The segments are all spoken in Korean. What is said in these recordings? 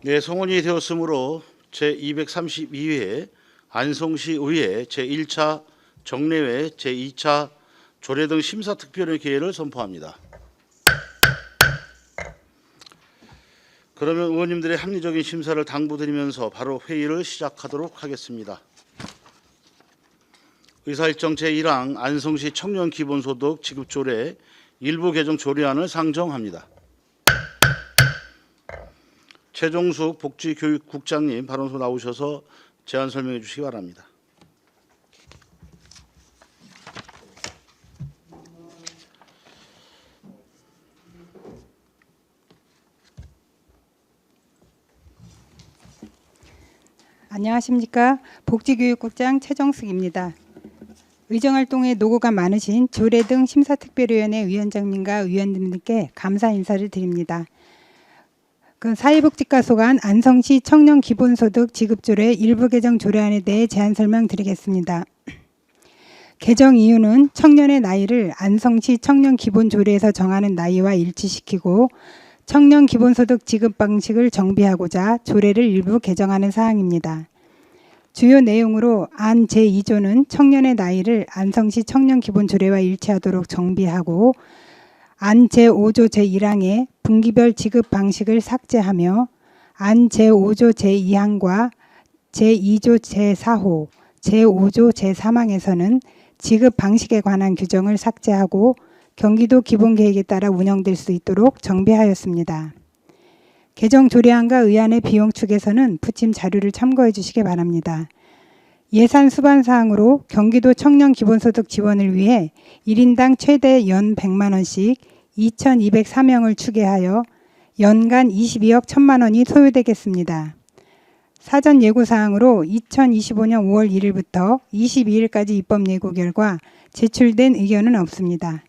네, 성원이 되었으므로 제232회 안성시 의회 제1차 정례회 제2차 조례 등 심사특별의 기회를 선포합니다. 그러면 의원님들의 합리적인 심사를 당부드리면서 바로 회의를 시작하도록 하겠습니다. 의사일정 제1항 안성시 청년 기본소득 지급조례 일부 개정 조례안을 상정합니다. 최종숙 복지교육국장님 발언소 나오셔서 제안 설명해 주시기 바랍니다. 안녕하십니까. 복지교육국장 최정숙입니다. 의정활동에 노고가 많으신 조례 등 심사특별위원회 위원장님과 의원님들께 감사 인사를 드립니다. 사회복지과 소관 안성시 청년기본소득 지급조례 일부 개정 조례안에 대해 제안 설명드리겠습니다. 개정 이유는 청년의 나이를 안성시 청년기본조례에서 정하는 나이와 일치시키고 청년 기본소득 지급 방식을 정비하고자 조례를 일부 개정하는 사항입니다. 주요 내용으로 안 제2조는 청년의 나이를 안성시 청년기본조례와 일치하도록 정비하고 안 제5조 제1항의 분기별 지급 방식을 삭제하며 안 제5조 제2항과 제2조 제4호, 제5조 제3항에서는 지급 방식에 관한 규정을 삭제하고 경기도 기본계획에 따라 운영될 수 있도록 정비하였습니다. 개정 조례안과 의안의 비용 축에서는 부침 자료를 참고해 주시기 바랍니다. 예산 수반 사항으로 경기도 청년 기본소득 지원을 위해 1인당 최대 연 100만 원씩 2,203명을 추계하여 연간 22억 1천만 원이 소요되겠습니다. 사전 예고 사항으로 2025년 5월 1일부터 22일까지 입법 예고 결과 제출된 의견은 없습니다.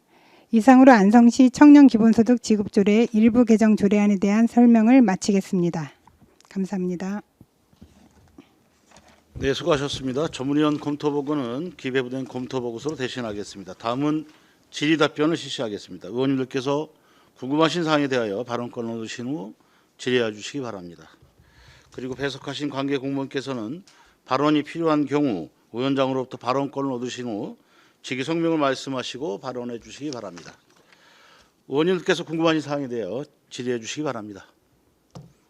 이상으로 안성시 청년기본소득 지급조례 일부 개정 조례안에 대한 설명을 마치겠습니다. 감사합니다. 네, 수고하셨습니다. 전문위원 검토보고는 기재부된 검토보고서로 대신하겠습니다. 다음은 질의답변을 실시하겠습니다. 의원님들께서 궁금하신 사항에 대하여 발언권을 얻으신 후 질의해 주시기 바랍니다. 그리고 배석하신 관계 공무원께서는 발언이 필요한 경우 위원장으로부터 발언권을 얻으신 후 직위 성명을 말씀하시고 발언해 주시기 바랍니다. 의원님들께서 궁금하신 사항에 대하여 질의해 주시기 바랍니다.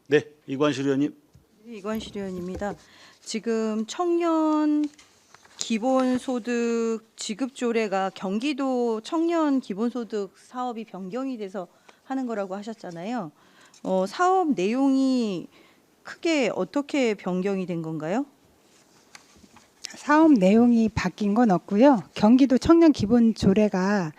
네, 이관실 의원님. 네, 이관실 의원입니다. 지금 청년 기본소득 지급조례가 경기도 청년 기본소득 사업이 변경이 돼서 하는 거라고 하셨잖아요. 사업 내용이 크게 어떻게 변경이 된 건가요? 사업 내용이 바뀐 건 없고요. 경기도 청년 기본 조례가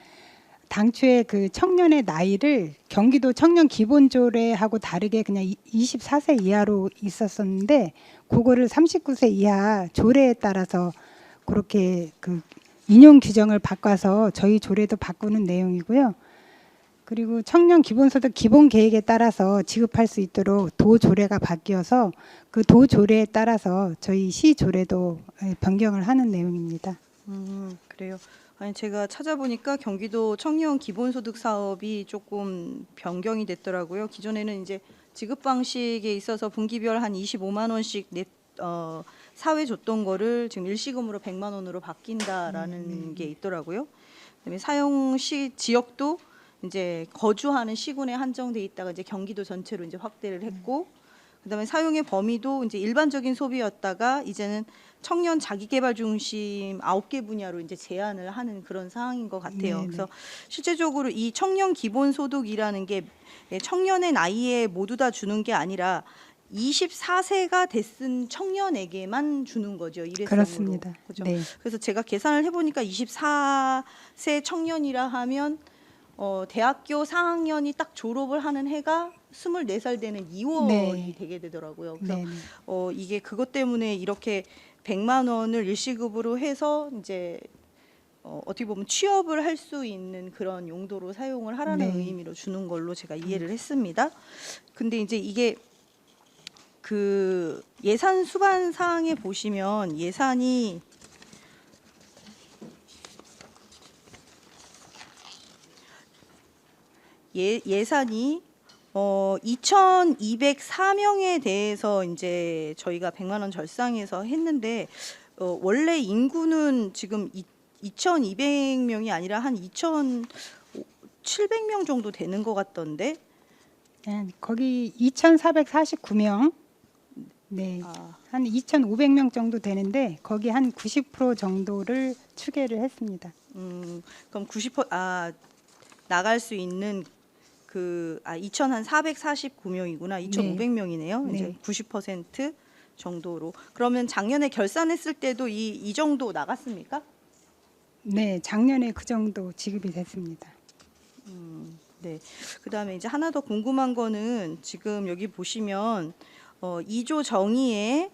당초에 그 청년의 나이를 경기도 청년 기본 조례하고 다르게 그냥 24세 이하로 있었었는데 그거를 39세 이하 조례에 따라서 그렇게 그 인용 규정을 바꿔서 저희 조례도 바꾸는 내용이고요. 그리고 청년 기본소득 기본 계획에 따라서 지급할 수 있도록 도 조례가 바뀌어서 그 도 조례에 따라서 저희 시 조례도 변경을 하는 내용입니다. 그래요. 아니 제가 찾아보니까 경기도 청년 기본소득 사업이 조금 변경이 됐더라고요. 기존에는 이제 지급 방식에 있어서 분기별 한 25만 원씩 사회 줬던 거를 지금 일시금으로 100만 원으로 바뀐다라는 게 있더라고요. 그다음에 사용 지역도 이제 거주하는 시군에 한정돼 있다가 이제 경기도 전체로 이제 확대를 했고, 그다음에 사용의 범위도 이제 일반적인 소비였다가 이제는 청년 자기개발 중심 9개 분야로 이제 제한을 하는 그런 상황인 것 같아요. 네네. 그래서 실제적으로 이 청년 기본소득이라는 게 청년의 나이에 모두 다 주는 게 아니라 24세가 됐은 청년에게만 주는 거죠. 일회성으로. 그렇습니다. 그렇죠? 네. 그래서 제가 계산을 해보니까 24세 청년이라 하면 대학교 4학년이 딱 졸업을 하는 해가 24살 되는 2월이 네. 되게 되더라고요. 그래서 네네. 이게 그것 때문에 이렇게 100만 원을 일시급으로 해서 이제 어떻게 보면 취업을 할 수 있는 그런 용도로 사용을 하라는 네. 의미로 주는 걸로 제가 이해를 했습니다. 근데 이제 이게 그 예산 수반 사항에 보시면 예산이 예산이 2,204명에 대해서 이제 저희가 100만 원 절상해서 했는데 원래 인구는 지금 2,200명이 아니라 한 2,700명 정도 되는 것 같던데. 네, 거기 2,449명, 네, 아, 한 2,500명 정도 되는데 거기 한 90% 정도를 추계를 했습니다. 그럼 90% 나갈 수 있는 2,449명이구나. 2,500명이네요. 네. 이제 90% 정도로. 그러면 작년에 결산했을 때도 이 정도 나갔습니까? 네, 작년에 그 정도 지급이 됐습니다. 네. 그다음에 이제 하나 더 궁금한 거는 지금 여기 보시면 2조 정의의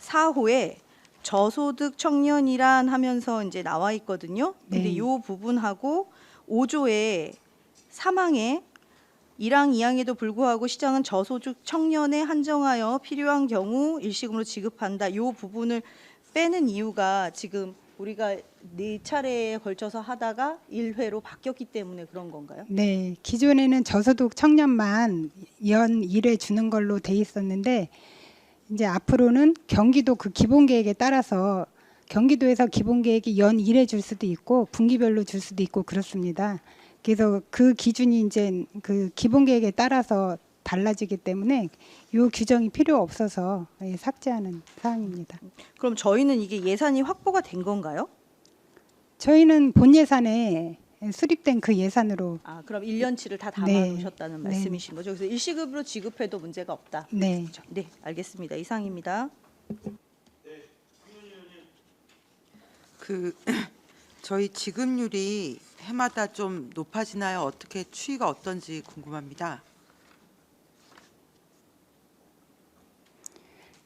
4호에 저소득 청년이란 하면서 이제 나와 있거든요. 근데 네. 이 부분하고 5조의 3항에 1항, 2항에도 불구하고 시장은 저소득 청년에 한정하여 필요한 경우 일시금으로 지급한다. 이 부분을 빼는 이유가 지금 우리가 4차례에 걸쳐서 하다가 1회로 바뀌었기 때문에 그런 건가요? 네, 기존에는 저소득 청년만 연 1회 주는 걸로 돼 있었는데 이제 앞으로는 경기도 그 기본 계획에 따라서 경기도에서 기본 계획이 연 1회 줄 수도 있고 분기별로 줄 수도 있고 그렇습니다. 그래서 그 기준이 이제 그 기본 계획에 따라서 달라지기 때문에 이 규정이 필요 없어서 삭제하는 사항입니다. 그럼 저희는 이게 예산이 확보가 된 건가요? 저희는 본 예산에 수립된 그 예산으로 그럼 1년치를 다 담아 네. 놓으셨다는 네. 말씀이신 거죠? 그래서 일시급으로 지급해도 문제가 없다. 네. 그렇죠? 네, 알겠습니다. 이상입니다. 저희 지급률이 해마다 좀 높아지나요? 어떻게 추이가 어떤지 궁금합니다.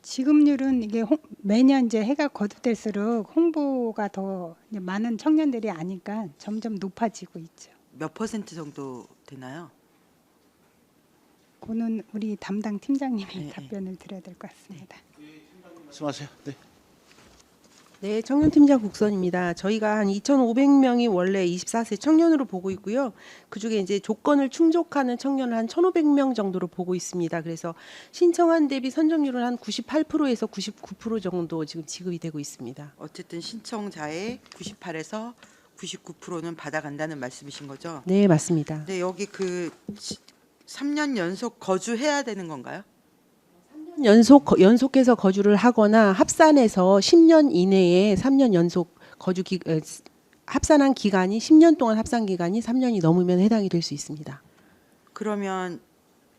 지급률은 이게 매년 이제 해가 거듭될수록 홍보가 더 이제 많은 청년들이 아니까 점점 높아지고 있죠. 몇 % 정도 되나요? 그거는 우리 담당 팀장님이 네, 답변을 드려야 될 것 같습니다. 말씀하세요. 네. 네, 청년팀장 국선입니다. 저희가 한 2,500명이 원래 24세 청년으로 보고 있고요. 그중에 이제 조건을 충족하는 청년을 한 1,500명 정도로 보고 있습니다. 그래서 신청한 대비 선정률은 한 98%에서 99% 정도 지금 지급이 되고 있습니다. 어쨌든 신청자의 98에서 99%는 받아간다는 말씀이신 거죠? 네, 맞습니다. 네, 여기 3년 연속 거주해야 되는 건가요? 연속해서 거주를 하거나 합산해서 10년 이내에 3년 연속 합산한 기간이 10년 동안 합산 기간이 3년이 넘으면 해당이 될 수 있습니다. 그러면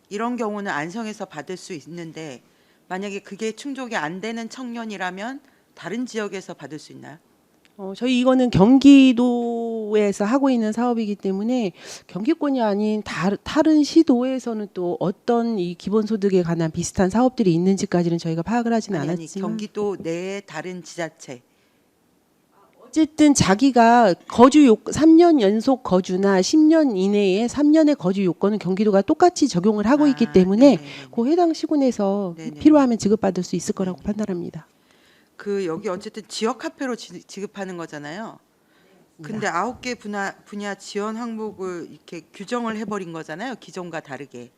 이런 경우는 안성에서 받을 수 있는데 만약에 그게 충족이 안 되는 청년이라면 다른 지역에서 받을 수 있나요? 저희 이거는 경기도에서 하고 있는 사업이기 때문에 경기권이 아닌 다른 시도에서는 또 어떤 이 기본소득에 관한 비슷한 사업들이 있는지까지는 저희가 파악을 하지는 아니, 않았지만 경기도 내의 다른 지자체. 어쨌든 자기가 3년 연속 거주나 10년 이내에 3년의 거주 요건은 경기도가 똑같이 적용을 하고 있기 때문에 네네네. 그 해당 시군에서 네네. 필요하면 지급받을 수 있을 거라고 판단합니다. 여기 어쨌든 지역 화폐로 지급하는 거잖아요. 근데 9개 분야 지원 항목을 이렇게 규정을 해버린 거잖아요. 기존과 다르게.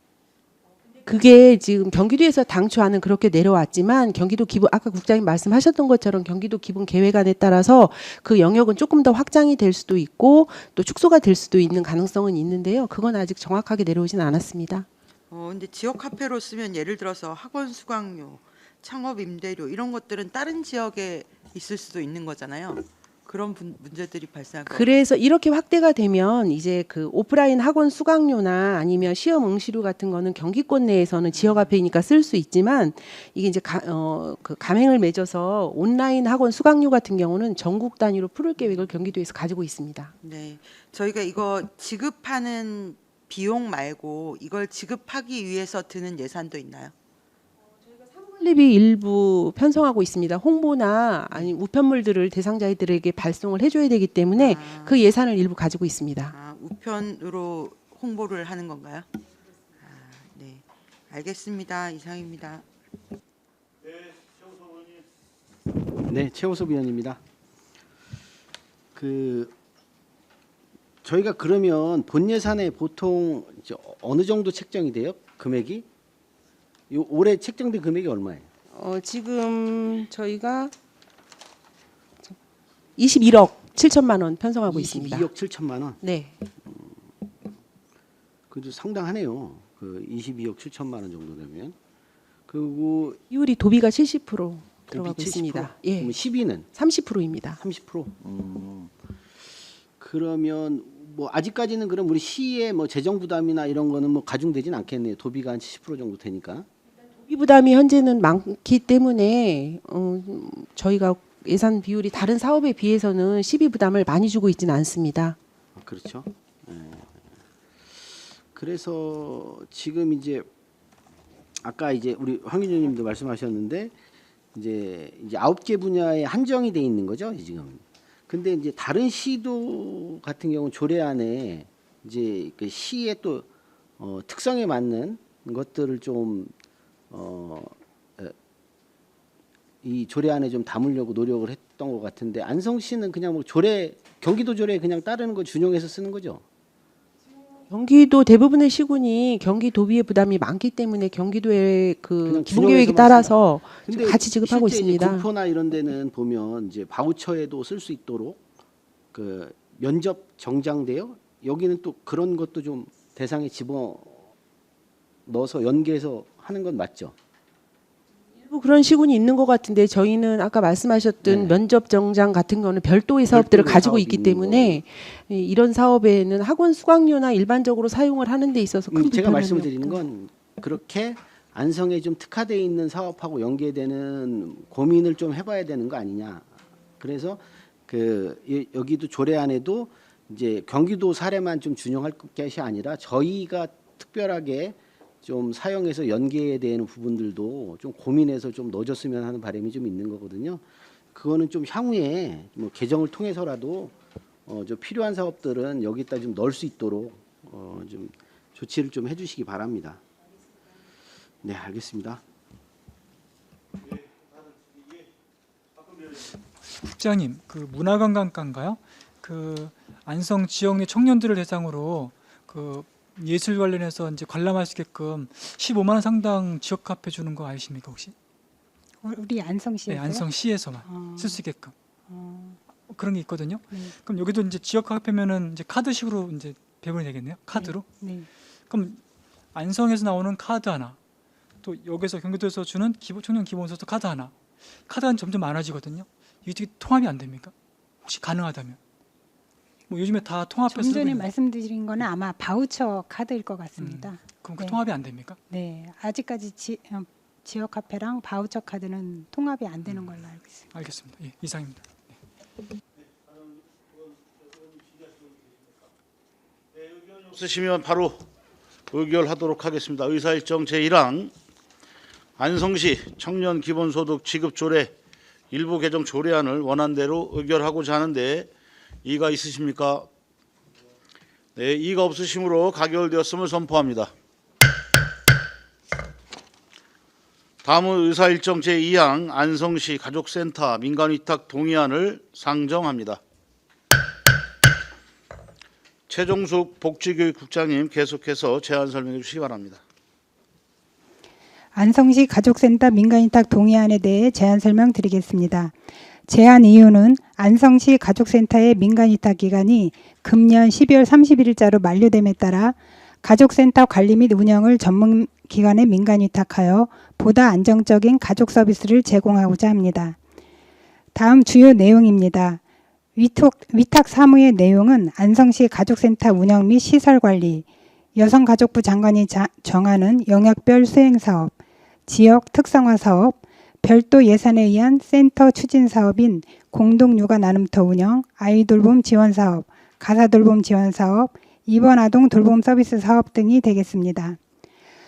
그게 지금 경기도에서 당초안은 그렇게 내려왔지만 경기도 기본 아까 국장님 말씀하셨던 것처럼 경기도 기본 계획안에 따라서 그 영역은 조금 더 확장이 될 수도 있고 또 축소가 될 수도 있는 가능성은 있는데요. 그건 아직 정확하게 내려오지는 않았습니다. 근데 지역 화폐로 쓰면 예를 들어서 학원 수강료, 창업 임대료 이런 것들은 다른 지역에 있을 수도 있는 거잖아요. 그런 문제들이 발생할 거. 그래서 이렇게 확대가 되면 이제 그 오프라인 학원 수강료나 아니면 시험 응시료 같은 거는 경기권 내에서는 지역 화폐니까 쓸 수 있지만 이게 이제 가맹을 맺어서 온라인 학원 수강료 같은 경우는 전국 단위로 풀을 계획을 경기도에서 가지고 있습니다. 네, 저희가 이거 지급하는 비용 말고 이걸 지급하기 위해서 드는 예산도 있나요? 설립이 일부 편성하고 있습니다. 홍보나 아니 우편물들을 대상자들에게 발송을 해줘야 되기 때문에 그 예산을 일부 가지고 있습니다. 우편으로 홍보를 하는 건가요? 네, 알겠습니다. 이상입니다. 네, 최호섭 위원입니다. 저희가 그러면 본 예산에 보통 어느 정도 책정이 돼요? 금액이? 올해 책정된 금액이 얼마예요? 지금 저희가 21억 7천만 원 편성하고 있습니다. 22억 7천만 원. 네. 그래도 상당하네요. 그 22억 7천만 원 정도 되면. 그리고 비율이 도비가 70% 들어가고 도비 70%? 있습니다. 예. 그럼 12는 30%입니다. 30%. 그러면 뭐 아직까지는 그럼 우리 시의 뭐 재정 부담이나 이런 거는 뭐 가중되진 않겠네요. 도비가 한 70% 정도 되니까. 도비 부담이 현재는 많기 때문에 저희가 예산 비율이 다른 사업에 비해서는 시비 부담을 많이 주고 있지는 않습니다. 그렇죠. 예. 그래서 지금 이제 아까 이제 우리 황의조님도 말씀하셨는데 이제 9개 분야에 한정이 돼 있는 거죠 지금. 근데 이제 다른 시도 같은 경우 조례안에 이제 그 시의 또 특성에 맞는 것들을 좀 이 조례안에 좀 담으려고 노력을 했던 것 같은데 안성시는 그냥 뭐 경기도 조례 그냥 따르는 거 준용해서 쓰는 거죠. 경기도 대부분의 시군이 경기 도비의 부담이 많기 때문에 경기도의 그 그냥 기본 계획에 준용해서만 따라서 근데 같이 지급하고 실제 이제 있습니다. 군포나 이런 데는 보면 이제 바우처에도 쓸 수 있도록 그 면접 정장돼요. 여기는 또 그런 것도 좀 대상에 집어 넣어서 연계해서 하는 건 맞죠? 일부 그런 시군이 있는 것 같은데 저희는 아까 말씀하셨던 네. 면접 정장 같은 거는 별도의 사업들을 별도의 가지고 사업이 있기 있는 때문에 이런 사업에는 학원 수강료나 일반적으로 사용을 하는 데 있어서 큰 제가 불편함이 말씀을 드리는 없다. 건 그렇게 안성에 좀 특화되어 있는 사업하고 연계되는 고민을 좀 해봐야 되는 거 아니냐. 그래서 여기도 조례안에도 이제 경기도 사례만 좀 준용할 것이 아니라 저희가 특별하게 좀 사용해서 연계되는 부분들도 좀 고민해서 좀 넣어줬으면 하는 바람이 좀 있는 거거든요. 그거는 좀 향후에 뭐 개정을 통해서라도 좀 필요한 사업들은 여기다 좀 넣을 수 있도록 좀 조치를 좀 해주시기 바랍니다. 네, 알겠습니다. 국장님, 그 문화관광과인가요? 그 안성 지역 내 청년들을 대상으로 그 예술 관련해서 이제 관람할 수 있게끔 15만 원 상당 지역 카페 주는 거 아십니까 혹시? 우리 안성시에서요? 네, 안성시에서만 어. 쓸 수 있게끔 어, 그런 게 있거든요. 네. 그럼 여기도 이제 지역 카페면은 이제 카드식으로 이제 배분이 되겠네요. 카드로. 네. 그럼 안성에서 나오는 카드 하나, 또 여기서 경기도에서 주는 청년 기본소득 카드 하나, 카드가 점점 많아지거든요. 이게 통합이 안 됩니까? 혹시 가능하다면? 뭐 요즘에 다 통합해서 좀 쓰고 전에 있는- 말씀드린 거는 아마 바우처 카드일 것 같습니다. 그럼 그 네. 통합이 안 됩니까? 네, 아직까지 지역 카페랑 바우처 카드는 통합이 안 되는 걸로 알고 있습니다. 알겠습니다. 예, 이상입니다. 없으시면 바로 의결하도록 하겠습니다. 의사일정 제1항 안성시 청년 기본소득 지급 조례 일부 개정 조례안을 원안대로 의결하고자 하는데 이의가 있으십니까? 네, 이의가 없으시므로 가결되었음을 선포합니다. 다음은 의사일정 제2항 안성시 가족센터 민간위탁 동의안을 상정합니다. 최종숙 복지교육국장님 계속해서 제안 설명해 주시기 바랍니다. 안성시 가족센터 민간위탁 동의안에 대해 제안 설명드리겠습니다. 제안 이유는 안성시 가족센터의 민간위탁 기간이 금년 12월 31일자로 만료됨에 따라 가족센터 관리 및 운영을 전문 기관에 민간위탁하여 보다 안정적인 가족 서비스를 제공하고자 합니다. 다음 주요 내용입니다. 위탁 사무의 내용은 안성시 가족센터 운영 및 시설 관리, 여성가족부 장관이 정하는 영역별 수행사업, 지역 특성화 사업, 별도 예산에 의한 센터 추진 사업인 공동육아 나눔터 운영, 아이돌봄 지원 사업, 가사돌봄 지원 사업, 입원 아동 돌봄 서비스 사업 등이 되겠습니다.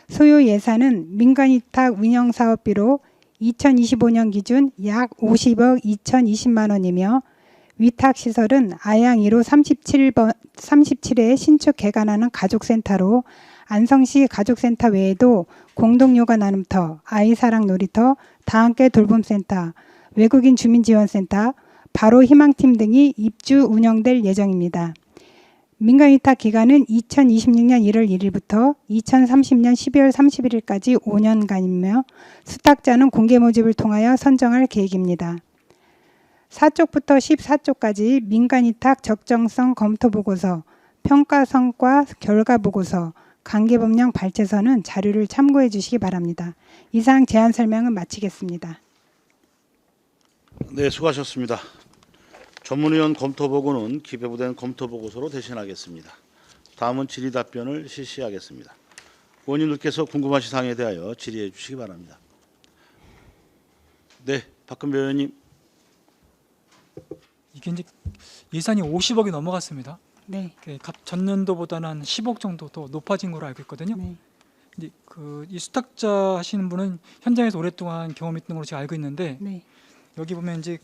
소요 예산은 민간위탁 운영 사업비로 2025년 기준 약 50억 2,020만 원이며 위탁시설은 아양 1호 37회 신축 개관하는 가족센터로 안성시 가족센터 외에도 공동육아 나눔터, 아이사랑 놀이터, 다함께 돌봄센터, 외국인 주민지원센터, 바로 희망팀 등이 입주 운영될 예정입니다. 민간위탁 기간은 2026년 1월 1일부터 2030년 12월 31일까지 5년간이며 수탁자는 공개 모집을 통하여 선정할 계획입니다. 4쪽부터 14쪽까지 민간위탁 적정성 검토 보고서, 평가 성과 결과 보고서, 관계법령 발제서는 자료를 참고해 주시기 바랍니다. 이상 제안 설명은 마치겠습니다. 네, 수고하셨습니다. 전문위원 검토 보고는 기재부된 검토 보고서로 대신하겠습니다. 다음은 질의 답변을 실시하겠습니다. 의원님들께서 궁금하신 사항에 대하여 질의해 주시기 바랍니다. 네, 박근배 의원님. 이게 이제 예산이 50억이 넘어갔습니다. 네. 전년도보다는 한 10억 정도 더 높아진 걸로 알고 있거든요. 네. 근데 이 수탁자 하시는 분은 현장에서 오랫동안 경험이 있는 걸로 제가 알고 있는데 네. 여기 보면 이제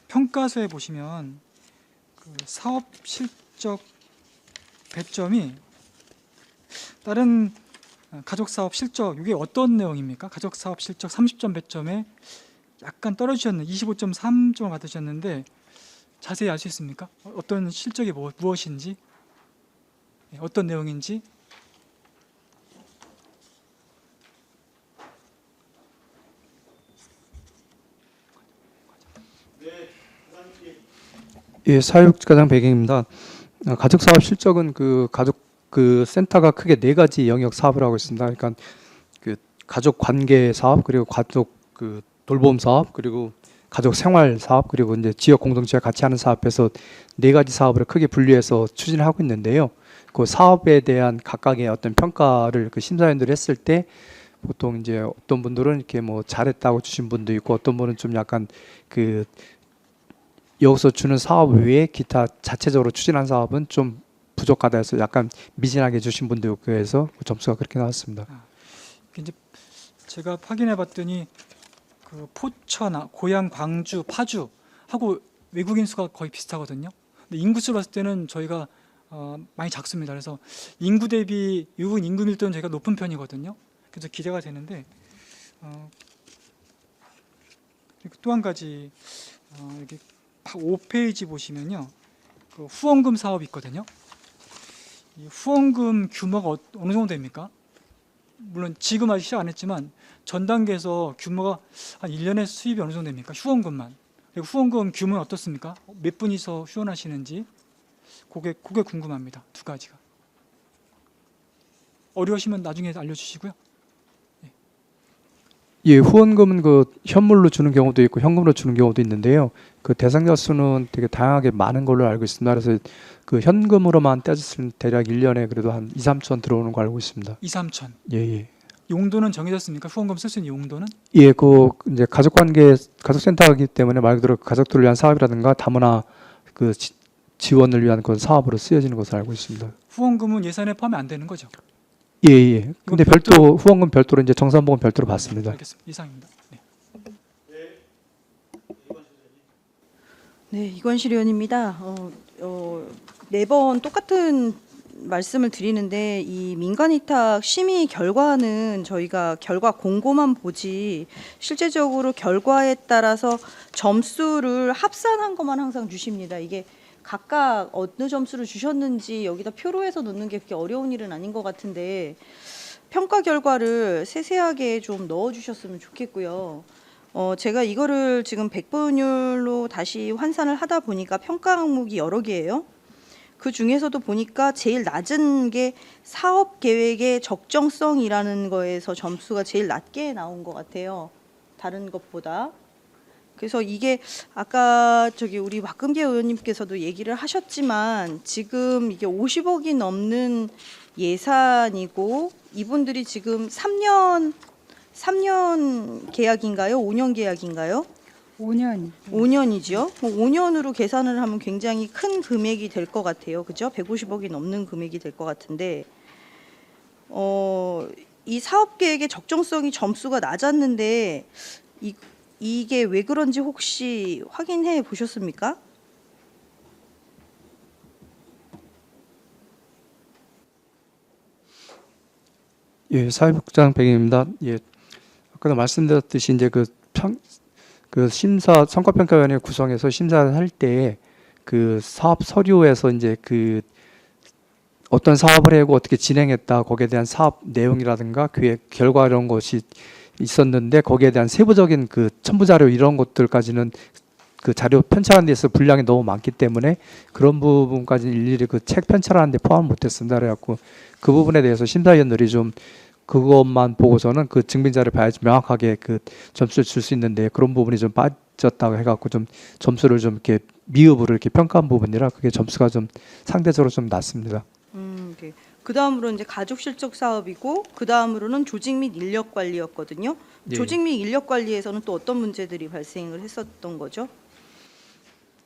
평가서에 보시면 사업 실적 배점이 다른 가족 사업 실적 이게 어떤 내용입니까? 가족 사업 실적 30점 배점에 약간 떨어지셨는 25.3점을 받으셨는데 자세히 알 수 있습니까? 어떤 실적이 무엇인지 어떤 내용인지. 예, 사육가장 배경입니다. 가족 사업 실적은 그 가족 그 센터가 크게 4가지 영역 사업을 하고 있습니다. 그러니까 그 가족 관계 사업, 그리고 가족 그 돌봄 사업, 그리고 가족 생활 사업, 그리고 이제 지역 공동체와 같이 하는 사업에서 4가지 사업을 크게 분류해서 추진을 하고 있는데요. 그 사업에 대한 각각의 어떤 평가를 그 심사위원들이 했을 때 보통 이제 어떤 분들은 이렇게 뭐 잘했다고 주신 분도 있고, 어떤 분은 좀 약간 그 여기서 주는 사업 외에 기타 자체적으로 추진한 사업은 좀 부족하다 해서 약간 미진하게 주신 분도 있고 해서 점수가 그렇게 나왔습니다. 이제 제가 확인해 봤더니 그 포천, 고양, 광주, 파주 하고 외국인 수가 거의 비슷하거든요. 근데 인구수로 봤을 때는 저희가 많이 작습니다. 그래서 인구 대비 외국인 인구 밀도는 저희가 높은 편이거든요. 그래서 기대가 되는데 그리고 또 한 가지 여기 5페이지 보시면요, 그 후원금 사업이 있거든요. 이 후원금 규모가 어느 정도 됩니까? 물론 지금 아직 시작 안 했지만 전 단계에서 규모가 한 1년에 수입이 어느 정도 됩니까? 후원금만. 그리고 후원금 규모는 어떻습니까? 몇 분이서 후원하시는지 그게 궁금합니다. 2가지가. 어려우시면 나중에 알려주시고요. 예, 후원금은 그 현물로 주는 경우도 있고 현금으로 주는 경우도 있는데요. 그 대상자 수는 되게 다양하게 많은 걸로 알고 있습니다. 그래서 그 현금으로만 따졌을 때 대략 1년에 그래도 한 2, 3천 들어오는 거 알고 있습니다. 2, 3천. 예, 예. 용도는 정해졌습니까? 후원금 쓸 수 있는 용도는? 예, 그 이제 가족센터이기 때문에 말 그대로 가족들을 위한 사업이라든가 다문화 그 지원을 위한 그런 사업으로 쓰여지는 것을 알고 있습니다. 후원금은 예산에 포함이 안 되는 거죠? 예, 예. 근데 별도 후원금 별도로 이제 정산보험 별도로 받습니다. 알겠습니다. 이상입니다. 네. 네, 이관실 의원입니다. 매번 똑같은 말씀을 드리는데 이 민간위탁 심의 결과는 저희가 결과 공고만 보지 실제적으로 결과에 따라서 점수를 합산한 것만 항상 주십니다. 이게 각각 어느 점수를 주셨는지 여기다 표로 해서 놓는 게 그렇게 어려운 일은 아닌 것 같은데 평가 결과를 세세하게 좀 넣어주셨으면 좋겠고요. 제가 이거를 지금 100분율로 다시 환산을 하다 보니까 평가 항목이 여러 개예요. 그 중에서도 보니까 제일 낮은 게 사업 계획의 적정성이라는 거에서 점수가 제일 낮게 나온 것 같아요. 다른 것보다. 그래서 이게 아까 우리 박금계 의원님께서도 얘기를 하셨지만 지금 이게 50억이 넘는 예산이고 이분들이 지금 3년 계약인가요? 5년 계약인가요? 5년. 5년이죠. 5년으로 계산을 하면 굉장히 큰 금액이 될 것 같아요. 그죠? 150억이 넘는 금액이 될 것 같은데 이 사업 계획의 적정성이 점수가 낮았는데 이게 왜 그런지 혹시 확인해 보셨습니까? 예, 사회복장 백입니다. 예, 아까도 말씀드렸듯이 이제 그 심사 성과평가위원회 구성해서 심사를 할 때 그 사업 서류에서 이제 그 어떤 사업을 하고 어떻게 진행했다 거기에 대한 사업 내용이라든가 계획 결과 이런 것이 있었는데 거기에 대한 세부적인 그 첨부 자료 이런 것들까지는 그 자료 편찬하는 데 있어서 분량이 너무 많기 때문에 그런 부분까지는 일일이 그 책 편찬하는 데 포함을 못했습니다. 그래갖고 그 부분에 대해서 심사위원들이 좀 그것만 보고서는 그 증빙 자료 봐야지 명확하게 그 점수를 줄 수 있는데 그런 부분이 좀 빠졌다고 해갖고 좀 점수를 좀 이렇게 미흡으로 이렇게 평가한 부분이라 그게 점수가 좀 상대적으로 좀 낮습니다. 네. 그 다음으로 이제 가족 실적 사업이고 그 다음으로는 조직 및 인력 관리였거든요. 예. 조직 및 인력 관리에서는 또 어떤 문제들이 발생을 했었던 거죠?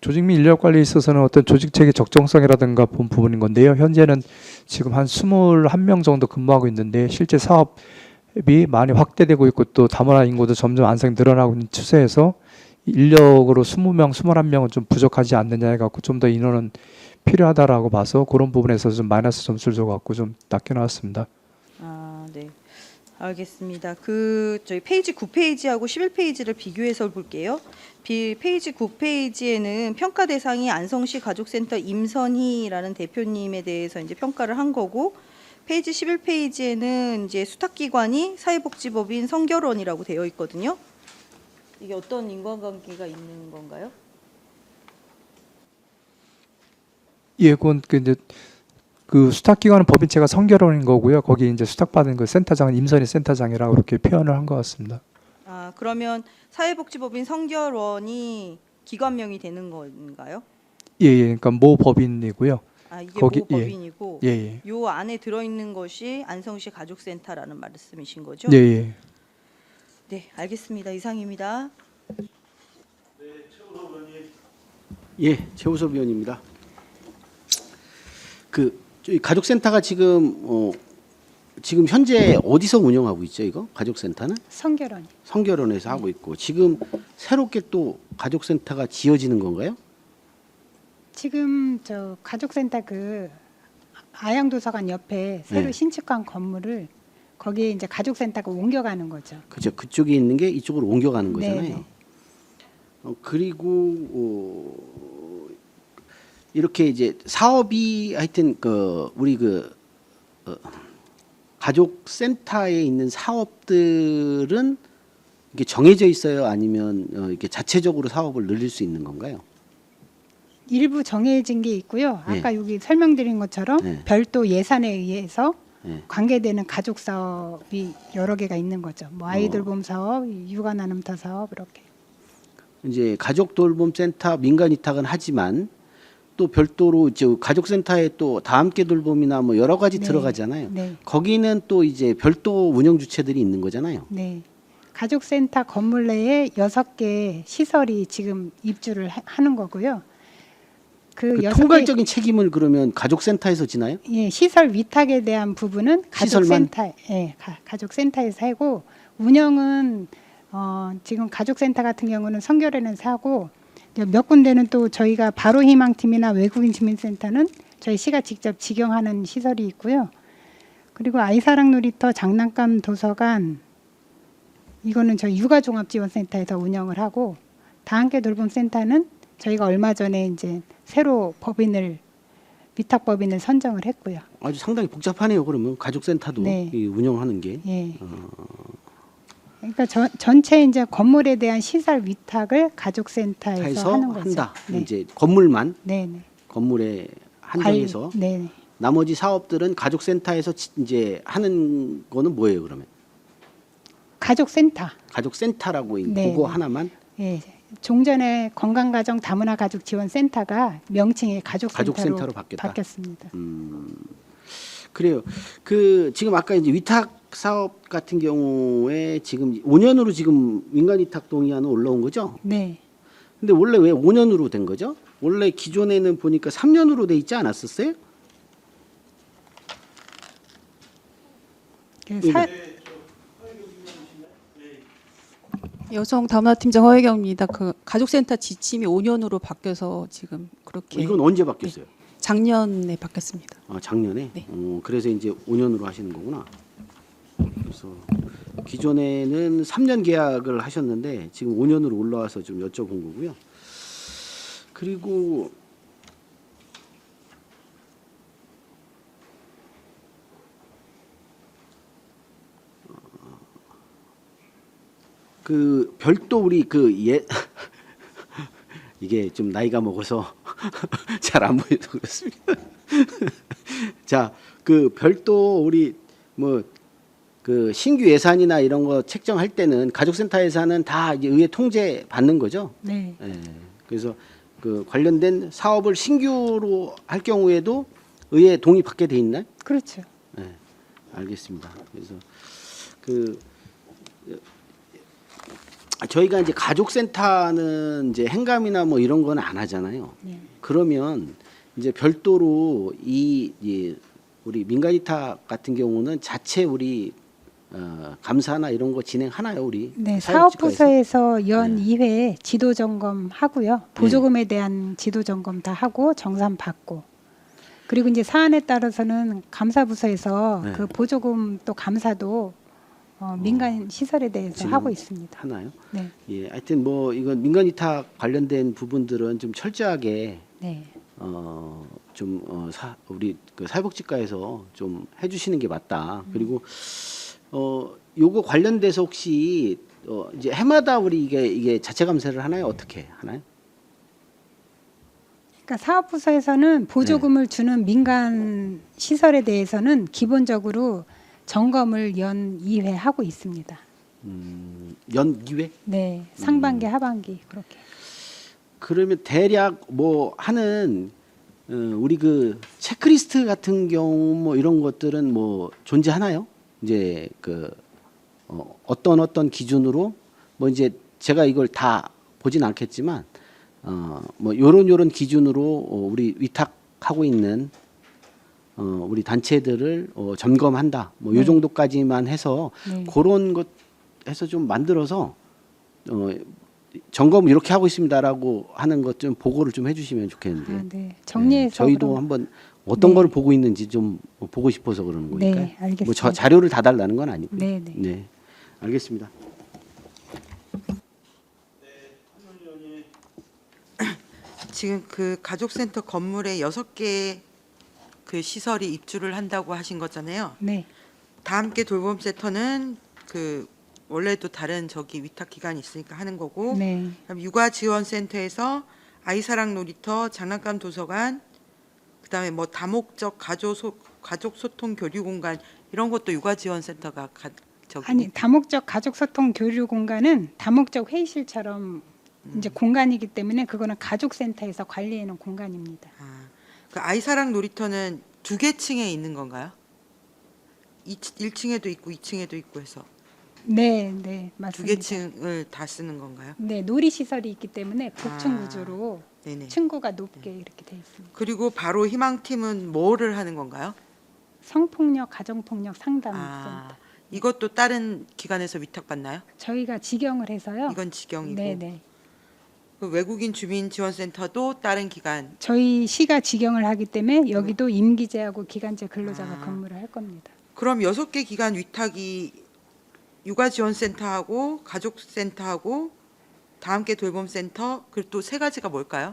조직 및 인력 관리에 있어서는 어떤 조직 체계 적정성이라든가 본 부분인 건데요. 현재는 지금 한 21명 정도 근무하고 있는데 실제 사업이 많이 확대되고 있고 또 다문화 인구도 점점 안성이 늘어나고 있는 추세에서 인력으로 20명, 21명은 좀 부족하지 않느냐 해갖고 좀 더 인원은 필요하다라고 봐서 그런 부분에서 좀 마이너스 점수를 줘갖고 좀 낮게 나왔습니다. 네. 알겠습니다. 그 저희 페이지 9페이지하고 11페이지를 비교해서 볼게요. 페이지 9페이지에는 평가 대상이 안성시 가족센터 임선희라는 대표님에 대해서 이제 평가를 한 거고 페이지 11페이지에는 이제 수탁기관이 사회복지법인 성결원이라고 되어 있거든요. 이게 어떤 인과관계가 있는 건가요? 예, 그건 그 이제 그 수탁기관은 법인체가 성결원인 거고요. 거기 이제 수탁받은 그 센터장은 임선희 센터장이라고 그렇게 표현을 한 것 같습니다. 그러면 사회복지법인 성결원이 기관명이 되는 건가요? 예, 그러니까 모 법인이고요. 이게 거기- 모 법인이고 예. 요 안에 들어있는 것이 안성시 가족센터라는 말씀이신 거죠? 예. 네, 알겠습니다. 이상입니다. 예, 최우섭 위원입니다. 그 저희 가족센터가 지금 지금 현재 어디서 운영하고 있죠? 이거 가족센터는 성결원. 성결원에서 하고 있고 지금 새롭게 또 가족센터가 지어지는 건가요? 지금 저 가족센터 그 아양도서관 옆에 새로 네. 신축한 건물을 거기에 이제 가족센터가 옮겨가는 거죠. 그죠? 그쪽에 있는 게 이쪽으로 옮겨가는 거잖아요. 네. 그리고 이렇게 이제 사업이 하여튼 그 우리 가족센터에 있는 사업들은 이게 정해져 있어요? 아니면 이렇게 자체적으로 사업을 늘릴 수 있는 건가요? 일부 정해진 게 있고요. 네. 아까 여기 설명드린 것처럼 네. 별도 예산에 의해서 네. 관계되는 가족 사업이 여러 개가 있는 거죠. 뭐 아이들 봄 사업, 육아 나눔터 사업 이렇게. 이제 가족 돌봄 센터 민간 위탁은 하지만 또 별도로 이제 가족센터에 또 다함께 돌봄이나 뭐 여러 가지 네. 들어가잖아요. 네. 거기는 또 이제 별도 운영 주체들이 있는 거잖아요. 네. 가족센터 건물 내에 6개 시설이 지금 입주를 하는 거고요. 그 여섯 개- 통괄적인 책임을 그러면 가족센터에서 지나요? 예, 시설 위탁에 대한 부분은 시설만? 가족센터, 가족센터에서 하고 운영은 지금 가족센터 같은 경우는 성결원에서 하고 몇 군데는 또 저희가 바로희망팀이나 외국인 주민센터는 저희 시가 직접 직영하는 시설이 있고요. 그리고 아이사랑 놀이터, 장난감 도서관 이거는 저희 육아종합지원센터에서 운영을 하고 다함께 돌봄센터는 저희가 얼마 전에 이제 새로 위탁법인을 선정을 했고요. 아주 상당히 복잡하네요. 그러면 가족센터도 네. 이 운영하는 게. 예. 그러니까 전체 이제 건물에 대한 시설 위탁을 가족센터에서 해서 하는 거죠. 한다. 네. 이제 건물만 네. 건물에 한정해서 네. 나머지 사업들은 가족센터에서 이제 하는 거는 뭐예요? 그러면 가족센터. 가족센터라고 네, 그거 네. 하나만 예. 종전에 건강가정 다문화 가족 지원센터가 명칭이 가족센터로 가족센터로 바뀌었다. 바뀌었습니다. 그래요. 그 지금 아까 이제 위탁 사업 같은 경우에 지금 5년으로 지금 민간 위탁 동의안은 올라온 거죠? 네. 근데 원래 왜 5년으로 된 거죠? 원래 기존에는 보니까 3년으로 돼 있지 않았었어요? 여성 다문화팀장 허혜경입니다. 그 가족센터 지침이 5년으로 바뀌어서 지금 그렇게 이건 언제 바뀌었어요? 작년에 바뀌었습니다. 작년에? 네. 그래서 이제 5년으로 하시는 거구나. 그래서 기존에는 3년 계약을 하셨는데 지금 5년으로 올라와서 좀 여쭤본 거고요. 그리고 그 별도 우리 이게 좀 나이가 먹어서 잘 안 보여서 그렇습니다. 자, 그 별도 우리 뭐 그 신규 예산이나 이런 거 책정할 때는 가족센터 예산은 다 이제 의회 통제 받는 거죠. 네. 예. 그래서 그 관련된 사업을 신규로 할 경우에도 의회 동의 받게 돼 있나요? 그렇죠. 네, 알겠습니다. 그래서 그 저희가 이제 가족센터는 이제 행감이나 뭐 이런 건 안 하잖아요. 네. 그러면 이제 별도로 이 우리 민간위탁 같은 경우는 자체 우리 감사나 이런 거 진행하나요, 우리? 네, 사회복지과에서? 사업부서에서 연 2회 지도 점검 하고요. 보조금에 대한 지도 점검 다 하고 정산 받고. 그리고 이제 사안에 따라서는 감사부서에서 네. 그 보조금 또 감사도 민간 시설에 대해서 진행 하고 있습니다. 하나요? 네. 예, 하여튼 뭐 이건 민간위탁 관련된 부분들은 좀 철저하게 네. 우리 그 사회복지과에서 좀 해주시는 게 맞다. 그리고 요거 관련돼서 혹시 이제 해마다 우리 이게 자체 감사를 하나요? 어떻게 하나요? 그러니까 사업부서에서는 보조금을 주는 민간 시설에 대해서는 기본적으로 점검을 연 2회 하고 있습니다. 연 2회? 네, 상반기, 하반기 그렇게. 그러면 대략 뭐 하는 우리 그 체크리스트 같은 경우 뭐 이런 것들은 뭐 존재하나요? 이제 그 어떤 기준으로 뭐 이제 제가 이걸 다 보진 않겠지만 뭐 요런 기준으로 우리 위탁하고 있는 우리 단체들을 점검한다. 뭐 요 네. 정도까지만 해서 네. 그런 것 해서 좀 만들어서 점검 이렇게 하고 있습니다라고 하는 것 좀 보고를 좀 해주시면 좋겠는데. 아, 네. 정리해서 저희도 그럼. 한번 어떤 네. 걸 보고 있는지 좀 보고 싶어서 그러는 거니까요. 네, 알겠습니다. 뭐 자료를 다 달라는 건 아니고. 네, 네. 네, 알겠습니다. 지금 그 가족센터 건물에 6개 그 시설이 입주를 한다고 하신 거잖아요. 네. 다함께 돌봄센터는 그 원래도 다른 저기 위탁 기관이 있으니까 하는 거고, 네. 그다음 육아지원센터에서 아이사랑 놀이터, 장난감 도서관, 그다음에 뭐 다목적 가족 소통 교류 공간 이런 것도 육아지원센터가 저기 아니, 다목적 가족 소통 교류 공간은 다목적 회의실처럼 이제 공간이기 때문에 그거는 가족센터에서 관리해 놓은 공간입니다. 그 아이사랑 놀이터는 2개 층에 있는 건가요? 1층에도 있고 2층에도 있고 해서 네, 네, 2개 맞습니다. 층을 다 쓰는 건가요? 네, 놀이 시설이 있기 때문에 복층 구조로 네네. 층고가 높게 이렇게 돼 있습니다. 그리고 바로 희망팀은 뭐를 하는 건가요? 성폭력, 가정폭력 상담센터. 이것도 다른 기관에서 위탁받나요? 저희가 직영을 해서요. 이건 직영이고. 네, 네. 그 외국인 주민 지원센터도 다른 기관. 저희 시가 직영을 하기 때문에 여기도 임기제하고 기간제 근로자가 근무를 할 겁니다. 그럼 6개 기관 위탁이 육아지원센터하고 가족센터하고 다함께 돌봄센터 그리고 또 3가지가 뭘까요?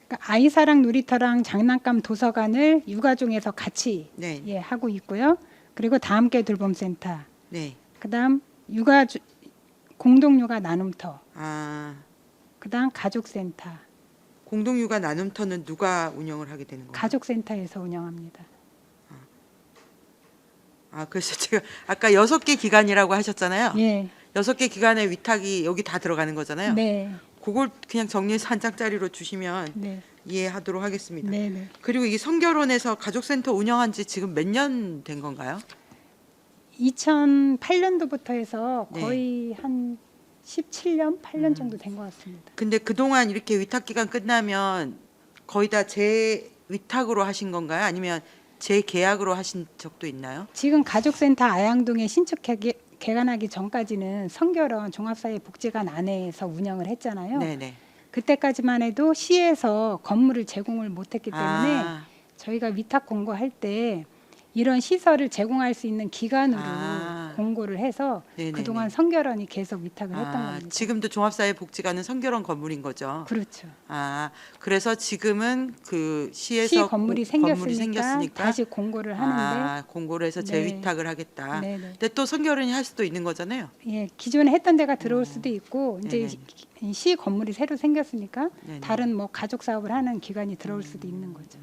그러니까 아이사랑 놀이터랑 장난감 도서관을 육아중에서 같이 네. 예, 하고 있고요. 그리고 다함께 돌봄센터. 네. 그다음 공동육아 나눔터. 아, 그다음 가족센터. 공동육아 나눔터는 누가 운영을 하게 되는 건가요? 가족센터에서 운영합니다. 그래서 제가 아까 6개 기관이라고 하셨잖아요. 예. 6개 기관의 위탁이 여기 다 들어가는 거잖아요. 네. 그걸 그냥 정리해서 한 장짜리로 주시면 네. 이해하도록 하겠습니다. 네, 네. 그리고 이 성결원에서 가족센터 운영한 지 지금 몇 년 된 건가요? 2008년도부터 해서 네. 거의 한 17년, 8년 정도 된 것 같습니다. 근데 그동안 이렇게 위탁 기간 끝나면 거의 다 재위탁으로 하신 건가요? 아니면 재계약으로 하신 적도 있나요? 지금 가족센터 아양동에 신축 개관하기 전까지는 성결원 종합사회복지관 안에서 운영을 했잖아요. 네네. 그때까지만 해도 시에서 건물을 제공을 못했기 때문에 저희가 위탁 공고할 때 이런 시설을 제공할 수 있는 기관으로 공고를 해서 네네네. 그동안 성결원이 계속 위탁을 했던 아, 겁니다. 지금도 종합사회복지관은 성결원 건물인 거죠. 그렇죠. 아, 그래서 지금은 그 시 시에서 건물이 생겼으니까 다시 공고를 하는데 아, 공고를 해서 네. 재위탁을 하겠다. 네네. 근데 또 성결원이 할 수도 있는 거잖아요. 예, 기존에 했던 데가 들어올 수도 있고 이제 네네. 시 건물이 새로 생겼으니까 네네. 다른 뭐 가족 사업을 하는 기관이 들어올 수도 있는 거죠.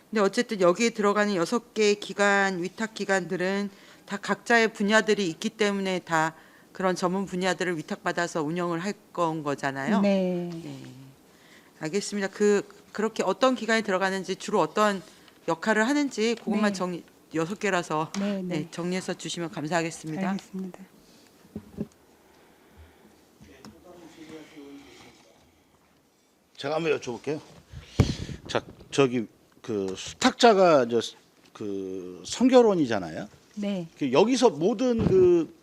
근데 어쨌든 여기에 들어가는 6개 기관, 위탁 기관들은 다 각자의 분야들이 있기 때문에 다 그런 전문 분야들을 위탁받아서 운영을 할 건 거잖아요. 네. 네. 알겠습니다. 그렇게 어떤 기관이 들어가는지 주로 어떤 역할을 하는지 그것만 네. 정리 6개라서 네, 네. 네, 정리해서 주시면 감사하겠습니다. 알겠습니다. 제가 한번 여쭤볼게요. 자, 저기 그 수탁자가 그 성결원이잖아요. 네. 여기서 모든 그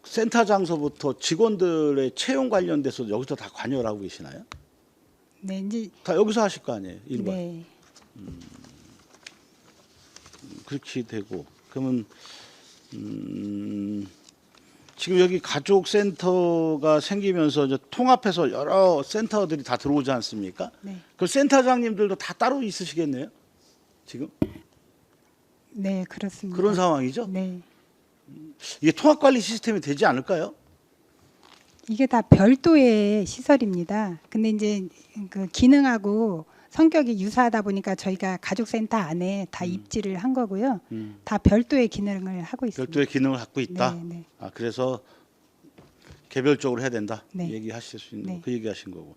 센터장서부터 직원들의 채용 관련돼서 여기서 다 관여를 하고 계시나요? 네, 이제 다 여기서 하실 거 아니에요, 일반. 네. 그렇게 되고 그러면 지금 여기 가족센터가 생기면서 이제 통합해서 여러 센터들이 다 들어오지 않습니까? 네. 그 센터장님들도 다 따로 있으시겠네요, 지금 네, 그렇습니다. 그런 상황이죠. 네. 이게 통합관리 시스템이 되지 않을까요? 이게 다 별도의 시설입니다. 근데 이제 그 기능하고 성격이 유사하다 보니까 저희가 가족센터 안에 다 입지를 한 거고요. 다 별도의 기능을 하고 있습니다. 별도의 기능을 갖고 있다. 네, 네. 아, 그래서 개별적으로 해야 된다. 네. 얘기하실 수 있는 네. 그 얘기하신 거고.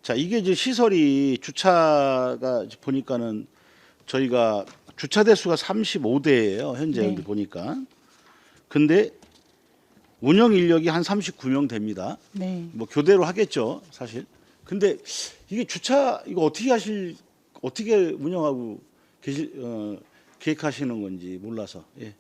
자, 이게 이제 시설이 주차가 이제 보니까는 저희가 주차 대수가 35대예요. 현재 네. 여기 보니까. 근데 운영 인력이 한 39명 됩니다. 네. 뭐 교대로 하겠죠, 사실. 근데 이게 주차 이거 어떻게 운영하고 계획하시는 건지 몰라서. 예.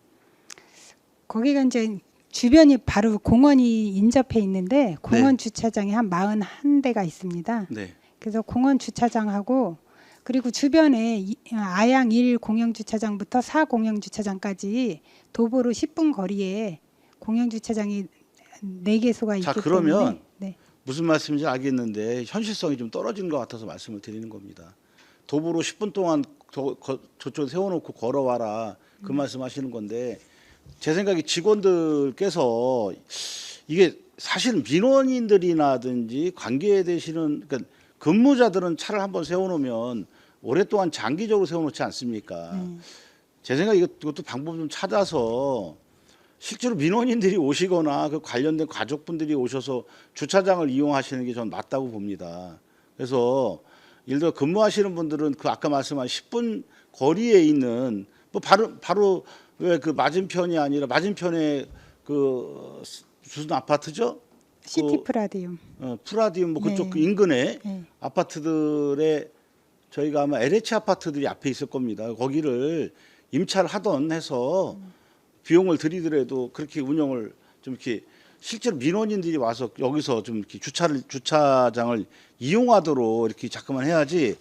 거기가 이제 주변이 바로 공원이 인접해 있는데 공원 주차장이 한 41대가 있습니다. 네. 그래서 공원 주차장하고 그리고 주변에 아양 1 공영 주차장부터 4 공영 주차장까지 도보로 10분 거리에 공영 주차장이 4개소가 있기 자, 그러면 때문에 네. 무슨 말씀인지 알겠는데 현실성이 좀 떨어진 것 같아서 말씀을 드리는 겁니다. 도보로 10분 동안 저쪽 세워놓고 걸어와라 그 말씀하시는 건데 제 생각에 직원들께서 이게 사실 민원인들이나든지 관계되시는 그러니까 근무자들은 차를 한번 세워놓으면 오랫동안 장기적으로 세워놓지 않습니까? 제 생각에 이것도 방법 좀 찾아서 실제로 민원인들이 오시거나 그 관련된 가족분들이 오셔서 주차장을 이용하시는 게 저는 맞다고 봅니다. 그래서 예를 들어 근무하시는 분들은 그 아까 말씀한 10분 거리에 있는 뭐 바로 왜 그 맞은편이 아니라 맞은편에 그 무슨 아파트죠? 시티 프라디움. 프라디움 뭐 그쪽 네. 그 인근에 네. 아파트들에 저희가 아마 LH 아파트들이 앞에 있을 겁니다. 거기를 임차를 하던 해서 비용을 들이더라도 그렇게 운영을 좀 이렇게 실제로 민원인들이 와서 여기서 좀 이렇게 주차장을 이용하도록 이렇게 자꾸만 해야지.